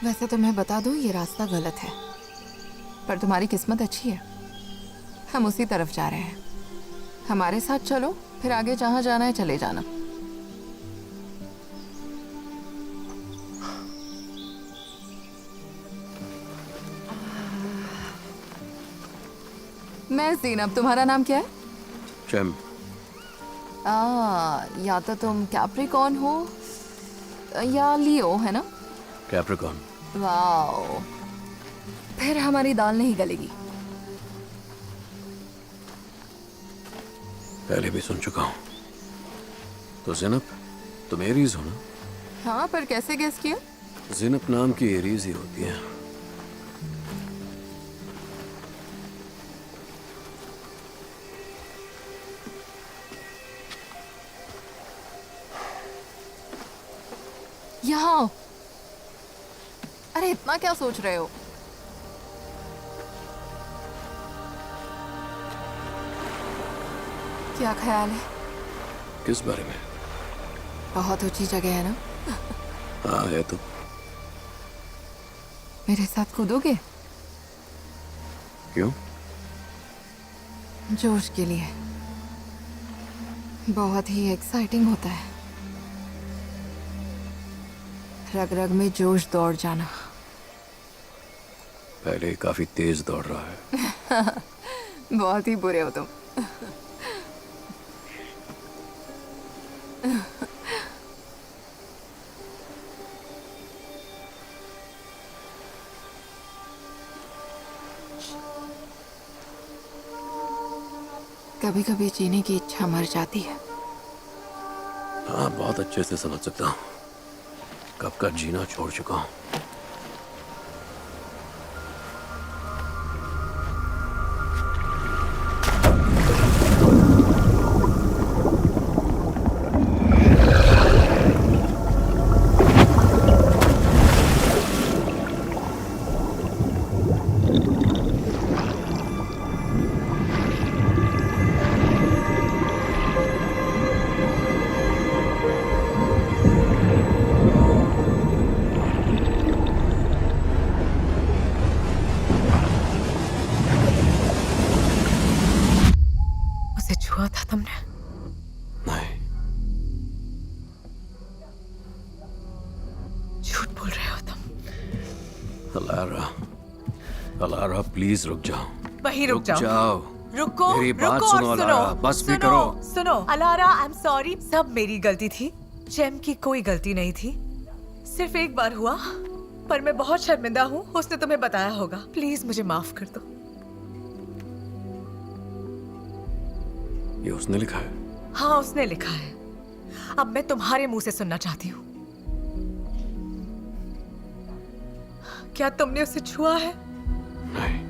वैसे तो मैं बता दूं ये रास्ता गलत है, पर तुम्हारी किस्मत अच्छी है, हम उसी तरफ जा रहे हैं। हमारे साथ चलो, फिर आगे जहां जाना है चले जाना। मैं ज़ीनब, तुम्हारा नाम क्या है? चैम। या तो तुम कैप्रिकॉर्न हो या लियो, है ना? कैप्रिकॉर्न। वाओ, फिर हमारी दाल नहीं गलेगी। पहले भी सुन चुका हूँ। तो ज़ीनब, तुम एरीज हो ना? हाँ, पर कैसे गेस किया? ज़ीनब नाम की एरीज ही होती है। यहाँ। अरे इतना क्या सोच रहे हो? क्या ख्याल है? किस बारे में? बहुत ऊंची जगह है ना? हाँ है तो। मेरे साथ कूदोगे? क्यों? जोश के लिए। बहुत ही एक्साइटिंग होता है। रग रग में जोश दौड़ जाना। पहले काफी तेज दौड़ रहा है। बहुत ही बुरे हो तुम। कभी कभी जीने की इच्छा मर जाती है। हाँ, बहुत अच्छे से समझ सकता हूँ। कब का जीना छोड़ चुका हूँ। छुआ था तुमने? नहीं। झूठ बोल रहे हो तुम। अलारा प्लीज रुक जाओ। वहीं रुक जाओ। रुको, मेरी बात रुको, सुनो अलारा, बस भी करो। सुनो अलारा, आई एम सॉरी, सब मेरी गलती थी। जेम की कोई गलती नहीं थी। सिर्फ एक बार हुआ, पर मैं बहुत शर्मिंदा हूँ। उसने तुम्हें बताया होगा। प्लीज मुझे माफ कर दो। ये उसने लिखा है? हाँ, उसने लिखा है। अब मैं तुम्हारे मुंह से सुनना चाहती हूँ। क्या तुमने उसे छुआ है? नहीं।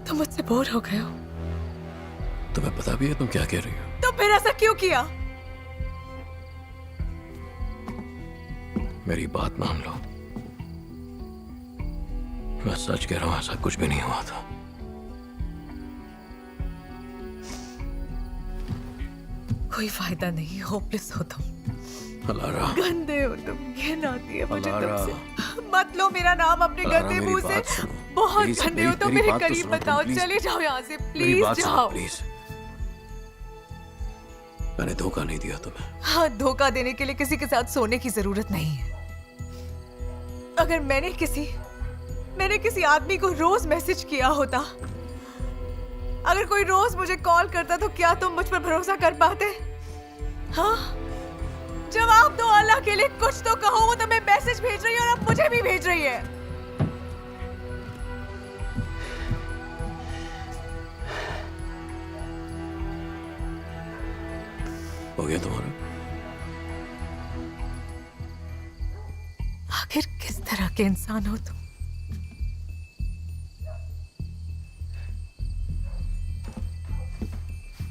तुम मुझसे बोर हो गए हो? तुम्हें पता भी है तुम क्या कह रही हो? तो फिर ऐसा क्यों किया? मेरी बात मान लो, मैं सच कह रहा हूं, ऐसा कुछ भी नहीं हुआ था। कोई फायदा नहीं, होपलेस हो तुम, अलारा, गंदे हो तुम, घिन आती है मुझे अलारा, तुमसे। मत लो मेरा नाम अपने अलारा, गंदे मेरी मुंह से। बात सुनो। बहुत प्लीज, गंदे हो प्लीज, तुम, मेरी मेरे बात तो करीब सुनो, बताओ, प्लीज। चले जाओ यहाँ से, मेरी प्लीज बात सुनो, जाओ। प्लीज। मैंने धोखा नहीं दिया तुम्हें। हाँ, धोखा देने के लिए किसी के साथ सोने की जरूरत नहीं है। अगर मैंने किसी आदमी को रोज मैसेज किया होता, अगर कोई रोज मुझे कॉल करता, तो क्या तुम मुझ पर भरोसा कर पाते? हाँ, जवाब दो अल्लाह के लिए, कुछ तो कहो। वो तुम्हें मैसेज भेज रही है और अब मुझे भी भेज रही है। हो गया तुम्हारा? आखिर किस तरह के इंसान हो तुम?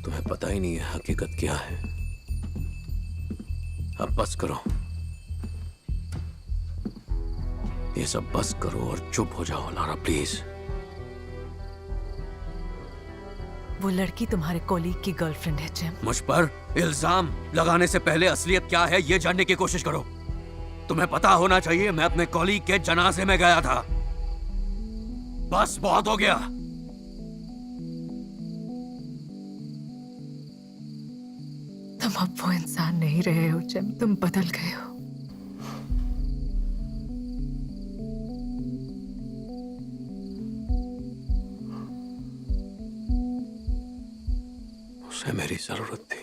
तुम्हें पता ही नहीं है हकीकत क्या है। अब बस करो, ये सब बस करो और चुप हो जाओ लारा, प्लीज। वो लड़की तुम्हारे कॉलीग की गर्लफ्रेंड है जेम। मुझ पर इल्जाम लगाने से पहले असलियत क्या है ये जानने की कोशिश करो। तुम्हें पता होना चाहिए मैं अपने कॉलीग के जनाजे में गया था। बस बहुत हो गया। तुम अब वो इंसान नहीं रहे हो जेम, तुम बदल गए हो। उसे मेरी जरूरत थी।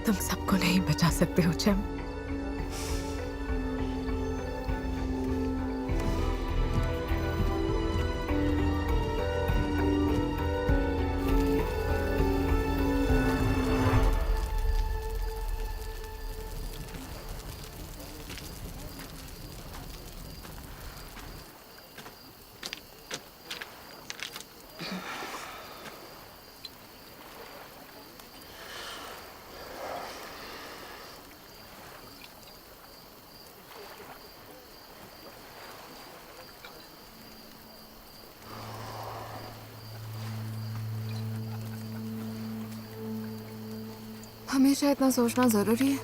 तुम सबको नहीं बचा सकते हो जेम। हमेशा इतना सोचना जरूरी है?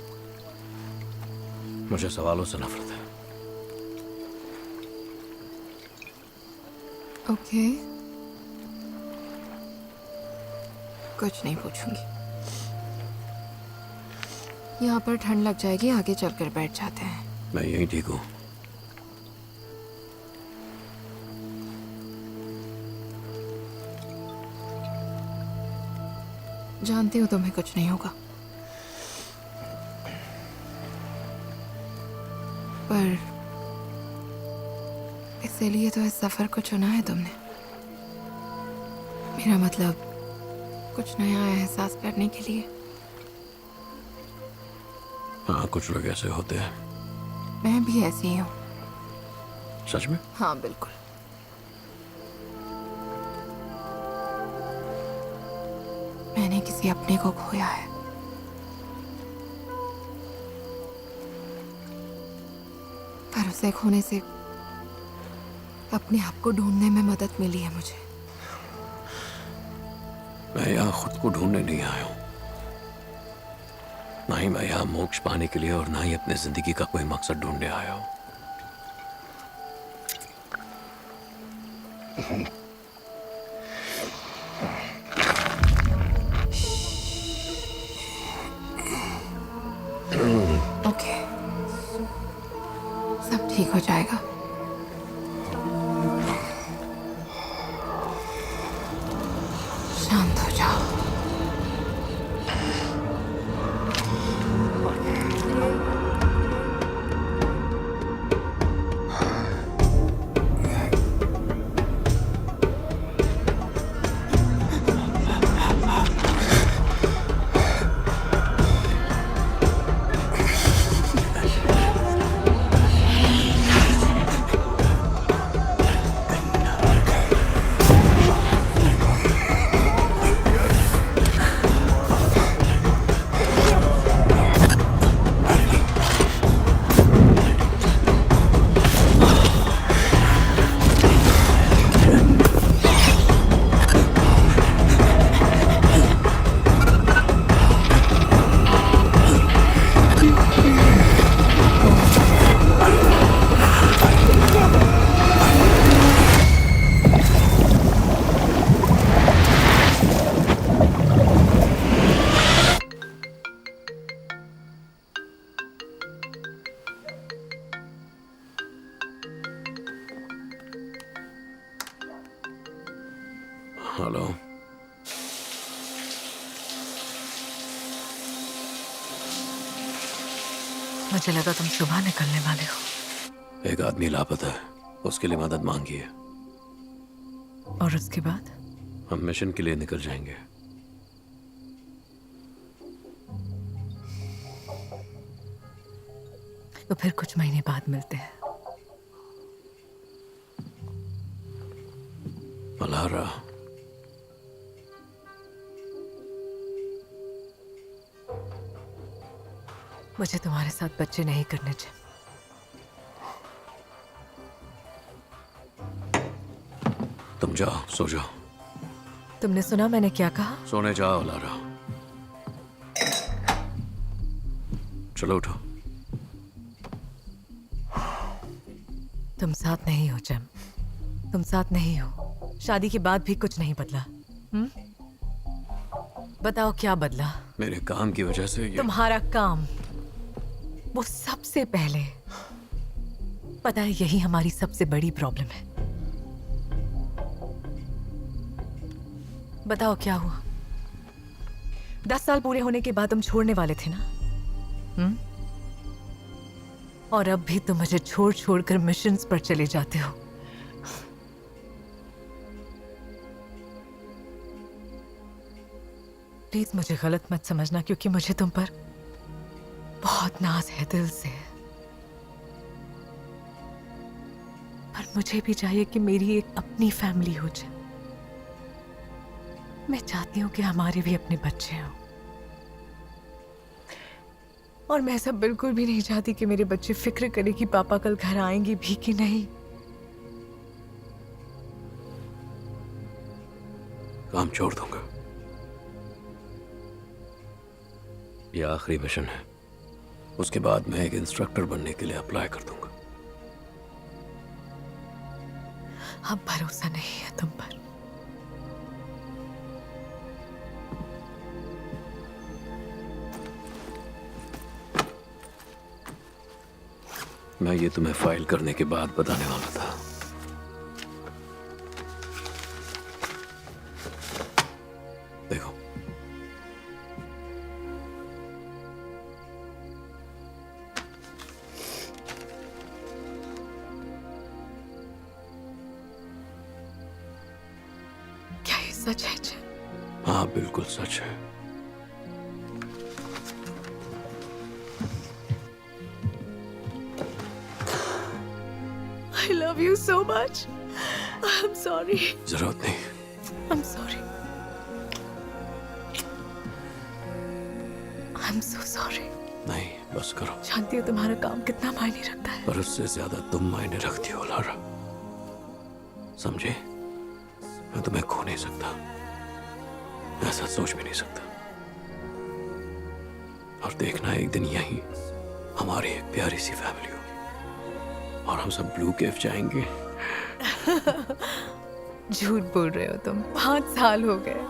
मुझे सवालों से नफरत है। ओके, कुछ नहीं पूछूंगी। यहाँ पर ठंड लग जाएगी, आगे चलकर बैठ जाते हैं। मैं यहीं ठीक हूँ। जानती हूँ तुम्हें कुछ नहीं होगा, पर इसीलिए तो इस सफर को चुना है तुमने। मेरा मतलब कुछ नया एहसास करने के लिए। हाँ, कुछ लोग ऐसे होते हैं। मैं भी ऐसी ही हूँ। सच में? हाँ, बिल्कुल। मैंने किसी अपने को खोया है। पर उसे खोने से अपने आप को ढूंढने में मदद मिली है मुझे। मैं यहाँ खुद को ढूंढने नहीं आया हूँ। ना ही मैं यहाँ मोक्ष पाने के लिए और ना ही अपने जिंदगी का कोई मकसद ढूंढने आया हूँ। ओके, सब ठीक हो जाएगा। शांत हो जाओ। हेलो। मुझे लगा तुम सुबह निकलने वाले हो। एक आदमी लापता है, उसके लिए मदद मांगी है। और उसके बाद? हम मिशन के लिए निकल जाएंगे। तो फिर कुछ महीने बाद मिलते हैं। अलारा, मुझे तुम्हारे साथ बच्चे नहीं करने चाहिए। तुम जाओ, सो जाओ। तुमने सुना मैंने क्या कहा? सोने जाओ अलारा। चलो उठो। तुम साथ नहीं हो जम, तुम साथ नहीं हो। शादी के बाद भी कुछ नहीं बदला। बताओ क्या बदला? मेरे काम की वजह से ये तुम्हारा काम, वो सबसे पहले। पता है यही हमारी सबसे बड़ी प्रॉब्लम है। बताओ क्या हुआ? 10 साल पूरे होने के बाद तुम छोड़ने वाले थे ना? और अब भी तुम मुझे छोड़ छोड़ कर मिशंस पर चले जाते हो। प्लीज मुझे गलत मत समझना, क्योंकि मुझे तुम पर बहुत नाज है दिल से। पर मुझे भी चाहिए कि मेरी एक अपनी फैमिली हो जाए। मैं चाहती हूं कि हमारे भी अपने बच्चे हों। और मैं ऐसा बिल्कुल भी नहीं चाहती कि मेरे बच्चे फिक्र करें कि पापा कल घर आएंगे भी कि नहीं। काम छोड़ दूंगा। ये आखिरी मिशन है। उसके बाद मैं एक इंस्ट्रक्टर बनने के लिए अप्लाई कर दूंगा। अब भरोसा नहीं है तुम पर। मैं ये तुम्हें फाइल करने के बाद बताने वाला था। देखो, क्या ये सच है जय? हाँ बिल्कुल सच है। I love you so much. I'm sorry. जरूरत नहीं। I'm sorry. I'm so sorry. नहीं, बस करो। जानती हो तुम्हारा काम कितना मायने रखता है। पर उससे ज्यादा तुम मायने रखती हो लारा। समझे? मैं तुम्हें खो नहीं सकता, ऐसा सोच भी नहीं सकता। और देखना एक दिन यही हमारी एक प्यारी सी फैमिली होगी और हम सब ब्लू केव जाएंगे। झूठ बोल रहे हो तुम। 5 साल हो गए।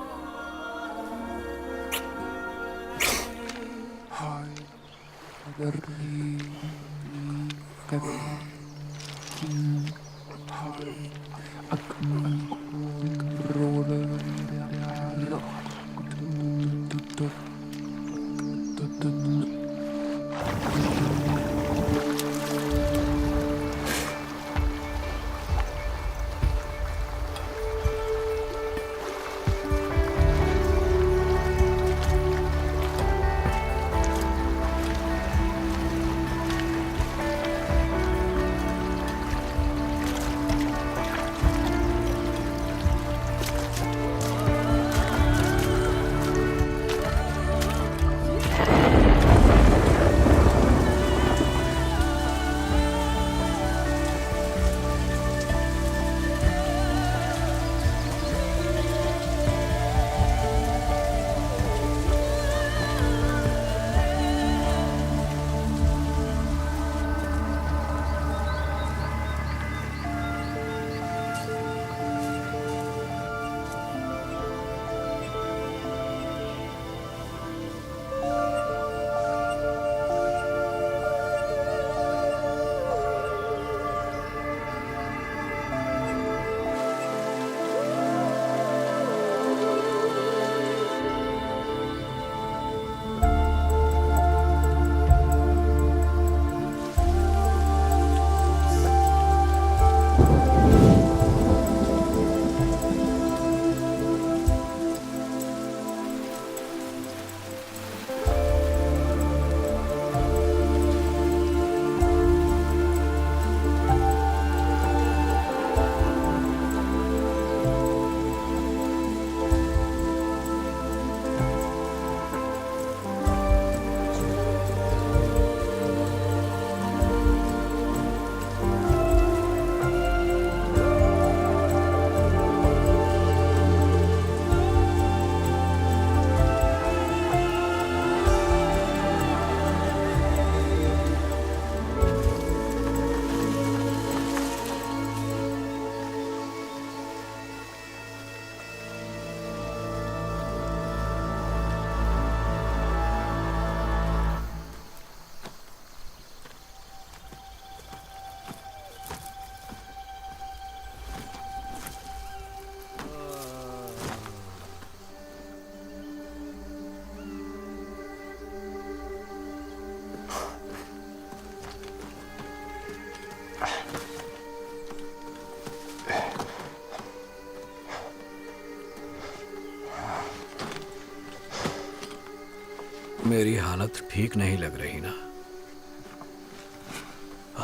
मेरी हालत ठीक नहीं लग रही ना।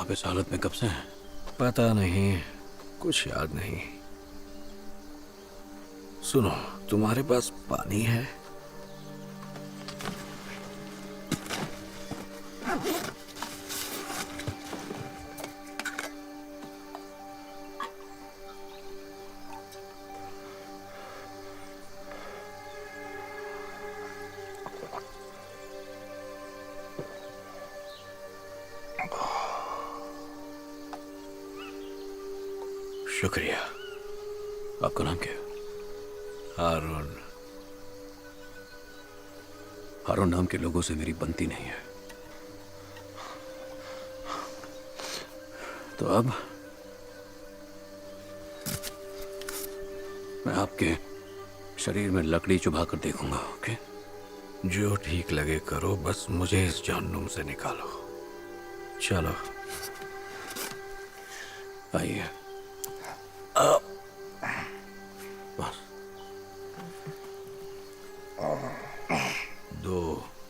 आप इस हालत में कब से हैं? पता नहीं, कुछ याद नहीं। सुनो, तुम्हारे पास पानी है? शुक्रिया। आपका नाम क्या है? हारून। हारून नाम के लोगों से मेरी बनती नहीं है। तो अब मैं आपके शरीर में लकड़ी चुभा कर देखूंगा, ओके? जो ठीक लगे करो, बस मुझे इस जहन्नुम से निकालो। चलो आइए। बस।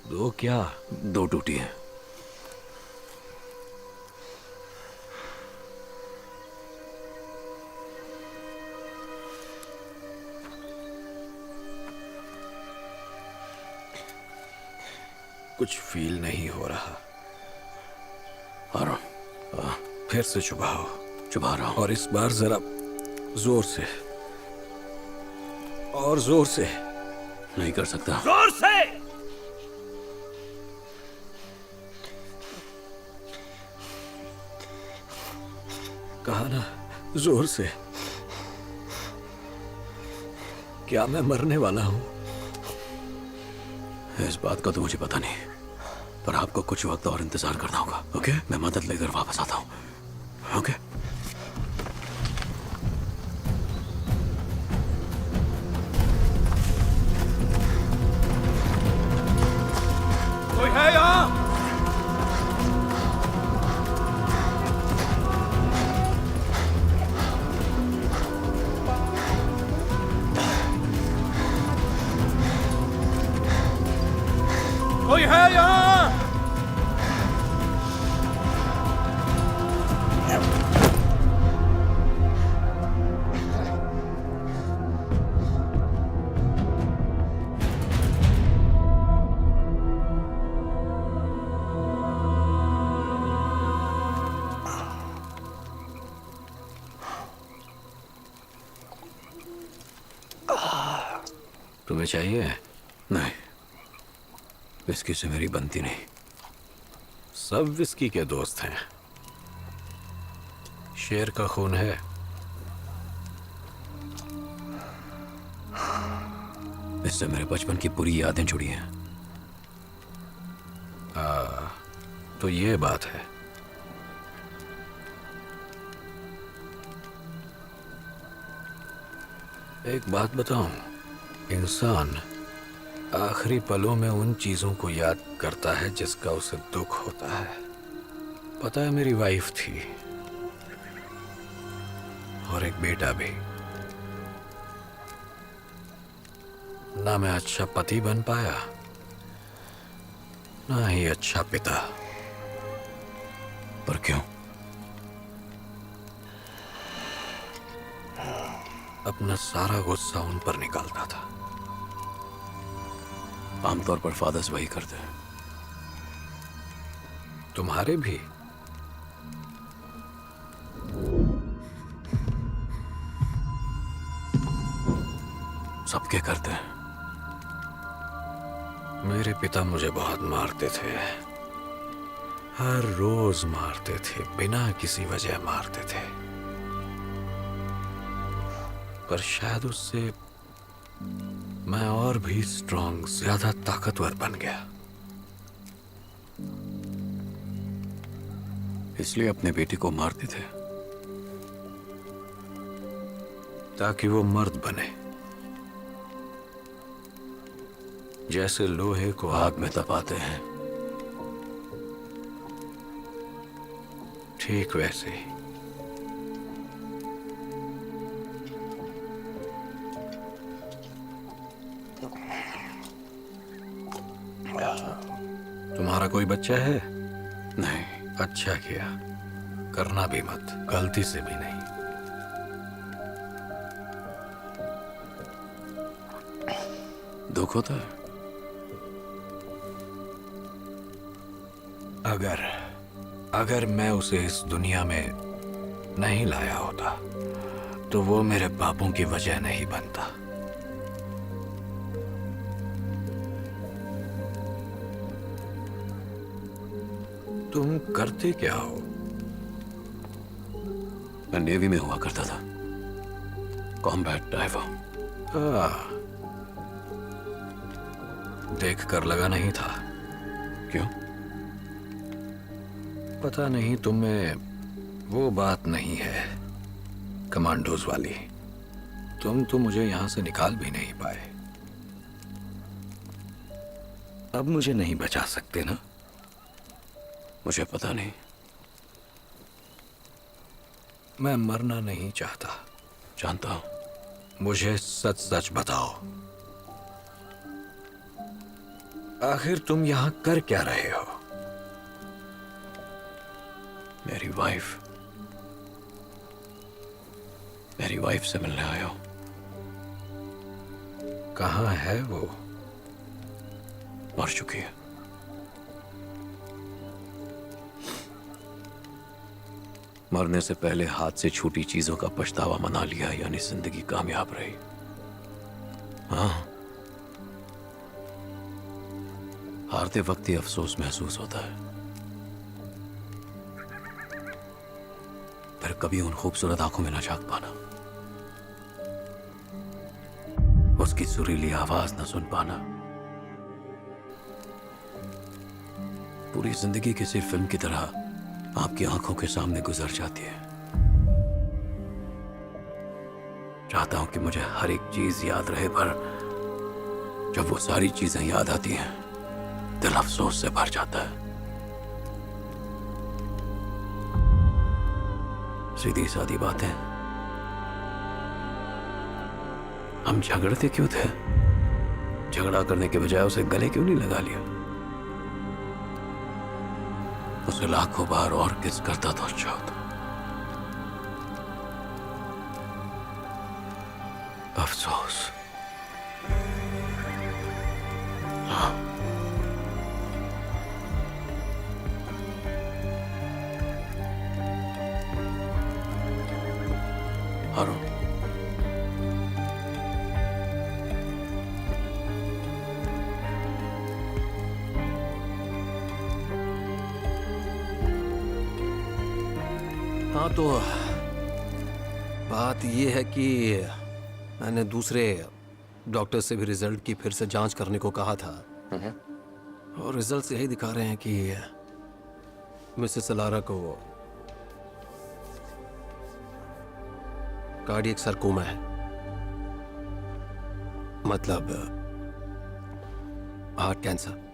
दो क्या? 2 टूटी है। कुछ फील नहीं हो रहा। हारून, फिर से चुभाओ। चुभा रहा हूं। और इस बार जरा जोर से, और जोर से। नहीं कर सकता। जोर से। कहा ना, जोर से। क्या मैं मरने वाला हूं? इस बात का तो मुझे पता नहीं, पर आपको कुछ वक्त और इंतजार करना होगा, ओके? मैं मदद लेकर वापस आता हूं, ओके? कोई है यहाँ? कोई है यहाँ? तुम्हें चाहिए? नहीं, विस्की से मेरी बनती नहीं। सब विस्की के दोस्त हैं। शेर का खून है। इससे मेरे बचपन की पूरी यादें जुड़ी हैं। तो ये बात है। एक बात बताऊं, इंसान आखिरी पलों में उन चीजों को याद करता है जिसका उसे दुख होता है। पता है, मेरी वाइफ थी और एक बेटा भी। ना मैं अच्छा पति बन पाया, ना ही अच्छा पिता। पर क्यों? अपना सारा गुस्सा उन पर निकालता था। आमतौर पर फादर्स वही करते हैं। तुम्हारे भी? सबके करते हैं। मेरे पिता मुझे बहुत मारते थे। हर रोज मारते थे, बिना किसी वजह मारते थे। पर शायद उससे मैं और भी स्ट्रांग, ज्यादा ताकतवर बन गया। इसलिए अपने बेटे को मारते थे ताकि वो मर्द बने, जैसे लोहे को आग में तपाते हैं। ठीक वैसे ही। तुम्हारा कोई बच्चा है? नहीं। अच्छा किया, करना भी मत, गलती से भी नहीं। दुख होता है? अगर मैं उसे इस दुनिया में नहीं लाया होता तो वो मेरे पापों की वजह नहीं बनता। तुम करते क्या हो? मैं नेवी में हुआ करता था, कॉम्बैट डाइवर। देख कर लगा नहीं था। क्यों? पता नहीं, तुम में वो बात नहीं है कमांडोज वाली। तुम तो मुझे यहां से निकाल भी नहीं पाए। अब मुझे नहीं बचा सकते ना? मुझे पता नहीं। मैं मरना नहीं चाहता। जानता हूं। मुझे सच सच बताओ, आखिर तुम यहां कर क्या रहे हो? मेरी वाइफ से मिलने आया हूं। कहाँ है वो? मर चुकी है। मरने से पहले हाथ से छूटी चीजों का पछतावा मना लिया, यानी जिंदगी कामयाब रही। हाँ, हारते वक्त ही अफसोस महसूस होता है। फिर कभी उन खूबसूरत आंखों में न झांक पाना, उसकी सुरीली आवाज न सुन पाना। पूरी जिंदगी किसी फिल्म की तरह आपकी आंखों के सामने गुजर जाती है। चाहता हूं कि मुझे हर एक चीज याद रहे, पर जब वो सारी चीजें याद आती हैं, दिल अफसोस से भर जाता है। सीधी सादी बातें। हम झगड़ते क्यों थे? झगड़ा करने के बजाय उसे गले क्यों नहीं लगा लिया? उसे लाखों बार और किस करता तो अच्छा होता। अफसोस। हाँ। हारून, हाँ तो बात ये है कि मैंने दूसरे डॉक्टर से भी रिजल्ट की फिर से जांच करने को कहा था, और रिजल्ट्स यही दिखा रहे हैं कि मिसेस अलारा को कार्डियक सरकोमा है, मतलब हार्ट कैंसर।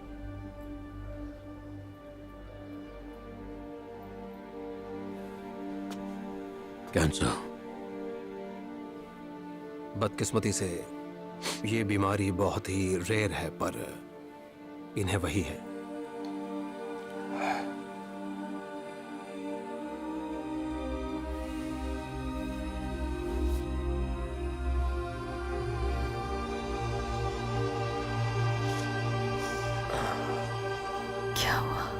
कैंसर? बदकिस्मती से ये बीमारी बहुत ही रेयर है, पर इन्हें वही है। क्या हुआ?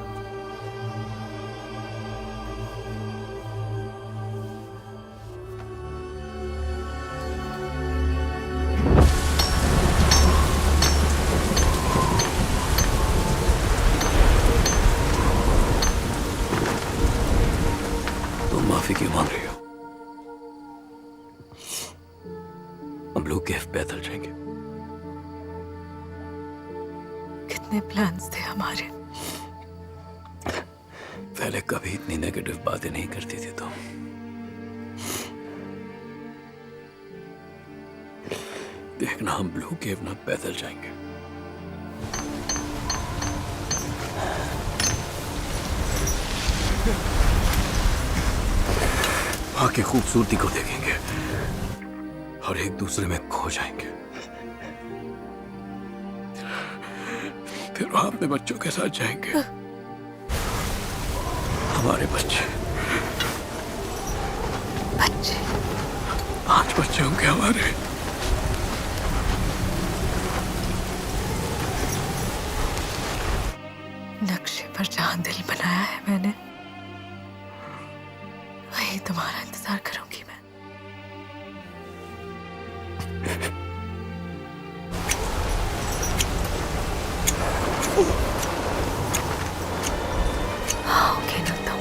माफी क्यों मांग रही हो? हम ब्लू केव पैदल जाएंगे। कितने प्लान्स थे हमारे। पहले कभी इतनी नेगेटिव बातें नहीं करती थी तुम। देखना, हम ब्लू केव ना पैदल जाएंगे। वहां की खूबसूरती को देखेंगे और एक दूसरे में खो जाएंगे। फिर वहां अपने बच्चों के साथ जाएंगे। हमारे बच्चे बच्चे 5 बच्चे होंगे हमारे। नक्शे पर जहां दिल बनाया है मैंने, वही तुम्हारा इंतजार करूंगी मैं। ओके ना तुम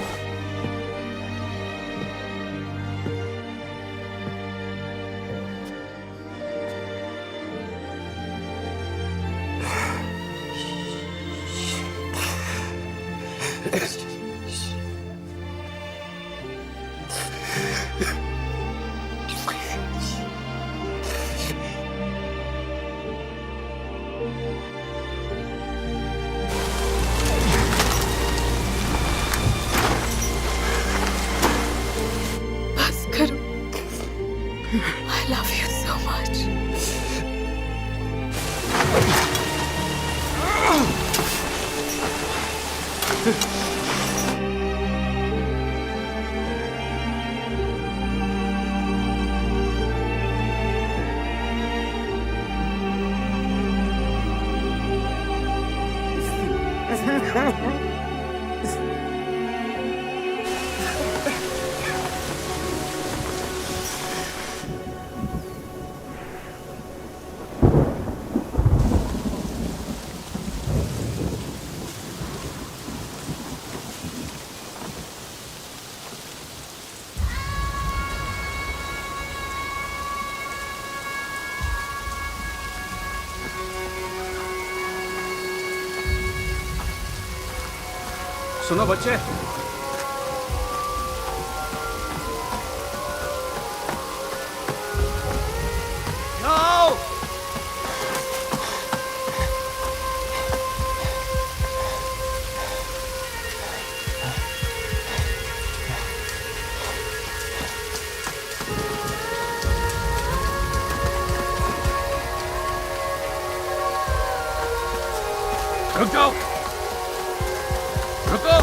बस करो। I love you so much. सुनो बच्चे, आओ। रुक जाओ, रुको।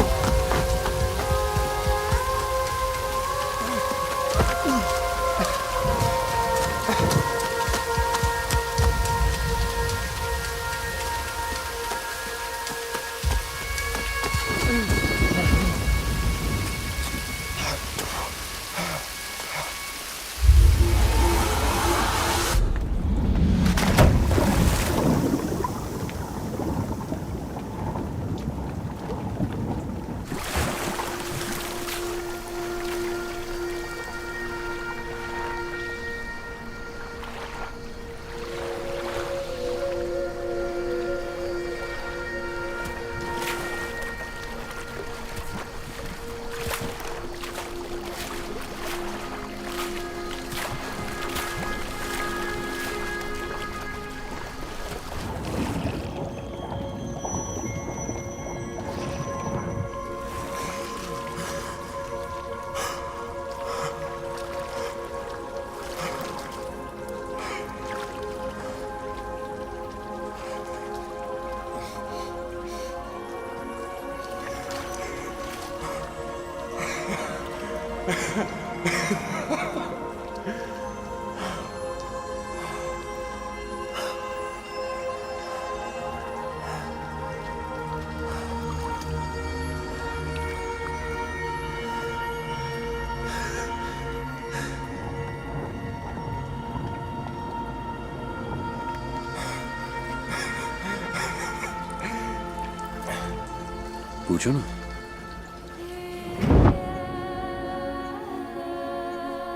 पूछो ना।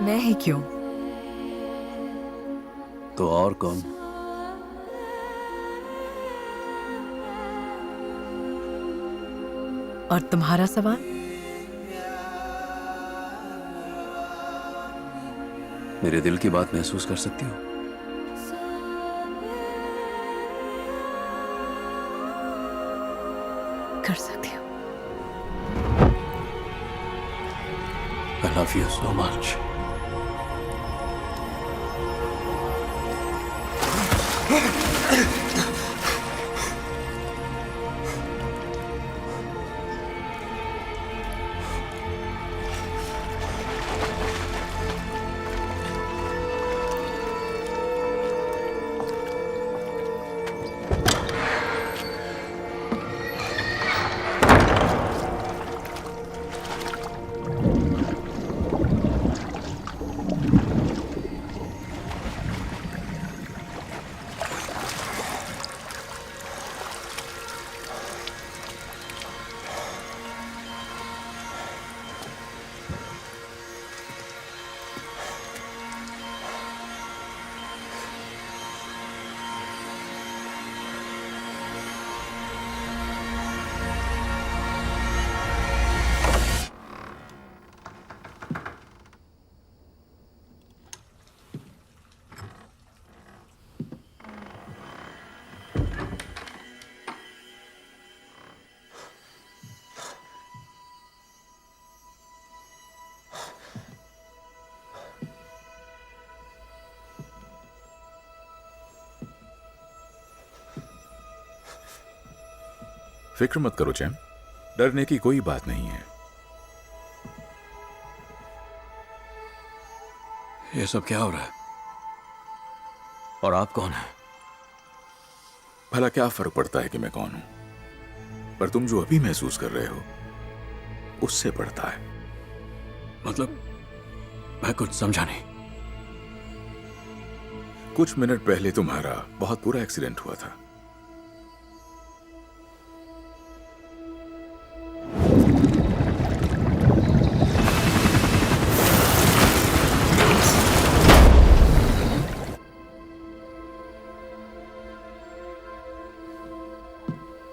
मैं ही क्यों? तो और कौन? और तुम्हारा सवाल? मेरे दिल की बात महसूस कर सकती हो? कर सकती हूँ। I love you so much. फिक्र मत करो चैम, डरने की कोई बात नहीं है। ये सब क्या हो रहा है? और आप कौन हैं? भला क्या फर्क पड़ता है कि मैं कौन हूं, पर तुम जो अभी महसूस कर रहे हो उससे पड़ता है। मतलब मैं कुछ समझा नहीं। कुछ मिनट पहले तुम्हारा बहुत बुरा एक्सीडेंट हुआ था।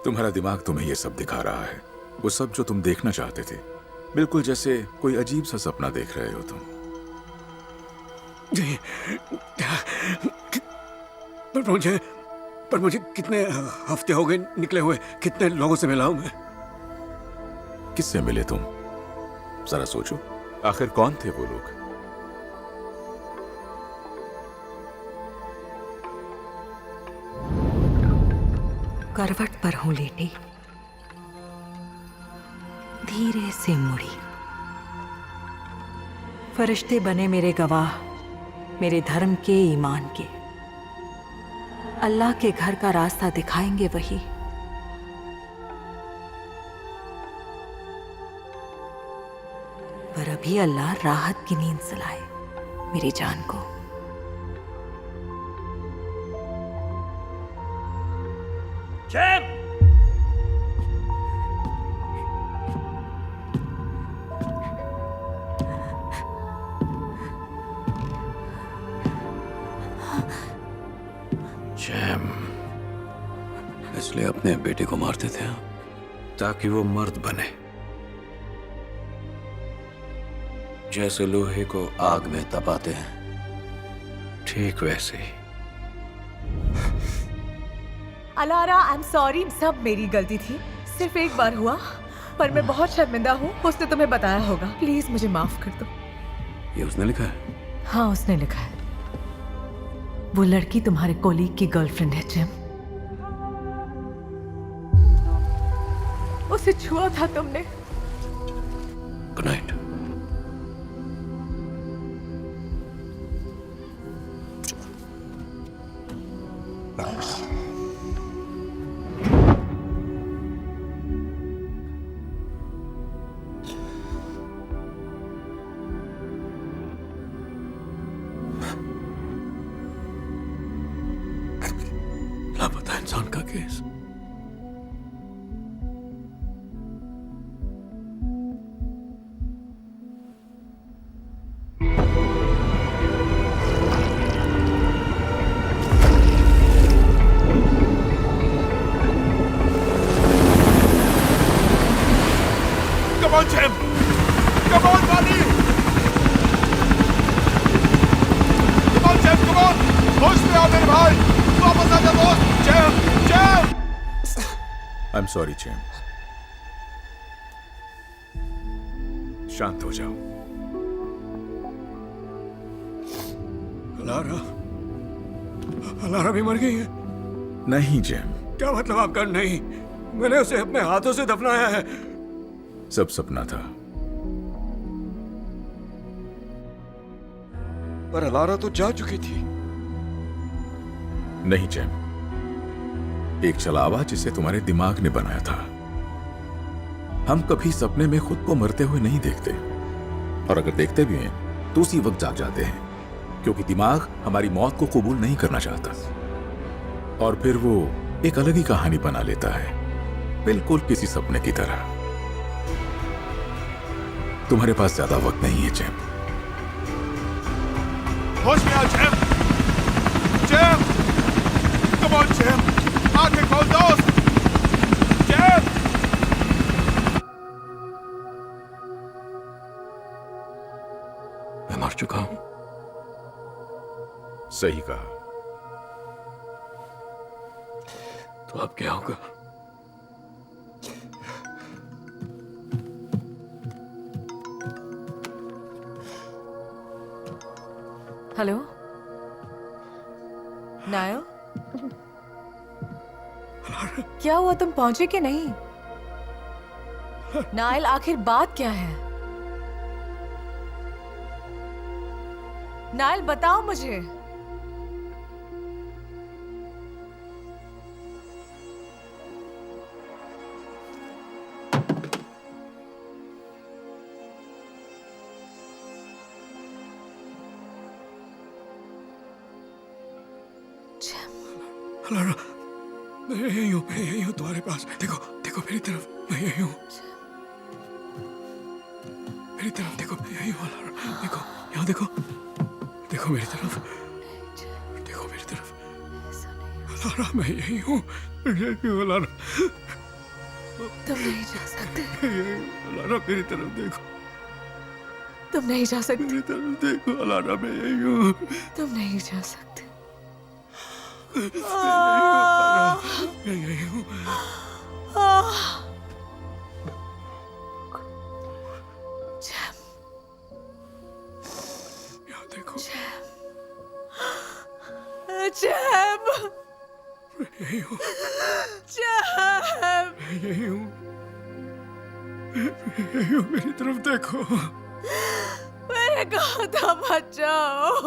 तुम्हारा दिमाग तुम्हें यह सब दिखा रहा है, वो सब जो तुम देखना चाहते थे, बिल्कुल जैसे कोई अजीब सा सपना देख रहे हो तुम। जी, पर मुझे कितने हफ्ते हो गए निकले हुए, कितने लोगों से मिला हूं मैं। किससे मिले तुम? जरा सोचो, आखिर कौन थे वो लोग? करवट पर हूं लेटी, धीरे से मुड़ी। फरिश्ते बने मेरे गवाह, मेरे धर्म के, ईमान के। अल्लाह के घर का रास्ता दिखाएंगे वही। पर अभी अल्लाह राहत की नींद सुलाए मेरी जान को। चैम! जैम, इसलिए अपने बेटे को मारते थे आप? ताकि वो मर्द बने, जैसे लोहे को आग में तपाते हैं, ठीक वैसे ही। अलारा, आई एम सॉरी, सब मेरी गलती थी। सिर्फ एक बार हुआ, पर मैं बहुत शर्मिंदा हूँ। उसने तुम्हें बताया होगा। प्लीज मुझे माफ कर दो। ये उसने लिखा है? हाँ, उसने लिखा है। वो लड़की तुम्हारे कोलीग की गर्लफ्रेंड है जिम। उसे छुआ था तुमने। Good night. लापता इंसान का case. Come on, Jim! Come on, buddy! Come on, Jim! Come on! होश में आओ मेरे भाई! वापस आ जा दोस्त! Jim! Jim! I'm sorry, Jim. शांत हो जाओ। अलारा भी मर गई है? नहीं, Jim. क्या मतलब आपका नहीं? मैंने उसे अपने हाथों से दफनाया है। सब सपना था। पर अलारा तो जा चुकी थी। नहीं जैम, एक छलावा जिसे तुम्हारे दिमाग ने बनाया था। हम कभी सपने में खुद को मरते हुए नहीं देखते, और अगर देखते भी हैं तो उसी वक्त जाग जाते हैं, क्योंकि दिमाग हमारी मौत को कबूल नहीं करना चाहता, और फिर वो एक अलग ही कहानी बना लेता है, बिल्कुल किसी सपने की तरह। तुम्हारे पास ज्यादा वक्त नहीं है जैम। होश में आ Jam! Jam! Come on Jam! आंखें खोल दोस्त! जैम! मैं मर चुका हूं। सही कहा। तो अब क्या होगा? हेलो नायल, क्या हुआ? तुम पहुंचे कि नहीं? नाइल, आखिर बात क्या है? नाइल, बताओ मुझे। अलारा, मैं यही हूँ तुम्हारे पास। देखो देखो मेरी तरफ, मैं यही हूँ। मेरी तरफ देखो, मैं यही हूँ अलारा। देखो यहाँ देखो, देखो मेरी तरफ, देखो मेरी तरफ। अलारा, मैं यही हूँ, अलारा। तुम नहीं जा सकते। अलारा, मेरी तरफ देखो। तुम नहीं जा सकते। मेरी तरफ देखो अलारा, मैं यही हूँ। तुम नहीं जा सकते। मैं यही हूँ। यहाँ देखो। जैब, मैं यही हूँ। जैब, मैं यही हूँ। मैं यही हूँ, मेरी तरफ देखो। मैंने कहा था बचाओ।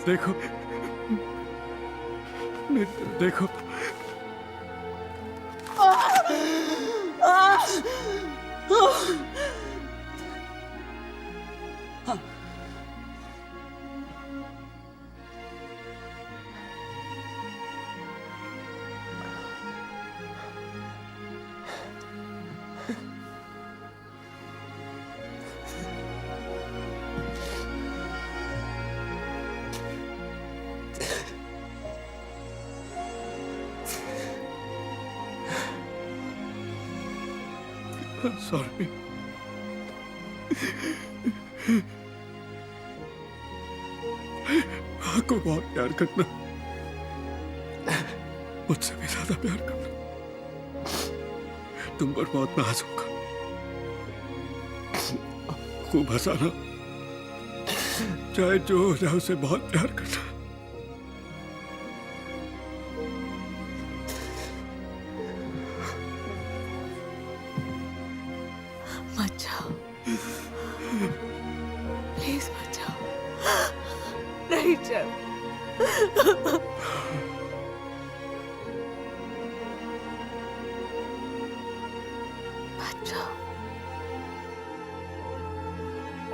देखो, देखो। सॉरी। आपको बहुत प्यार करना, मुझसे भी ज्यादा प्यार करना। तुम पर बहुत नाज होगा, खूब हंसाना, चाहे जो हो जाए उसे बहुत प्यार करना। मत जाओ, प्लीज मत जाओ। नहीं जब। मत जाओ,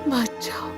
मत जाओ।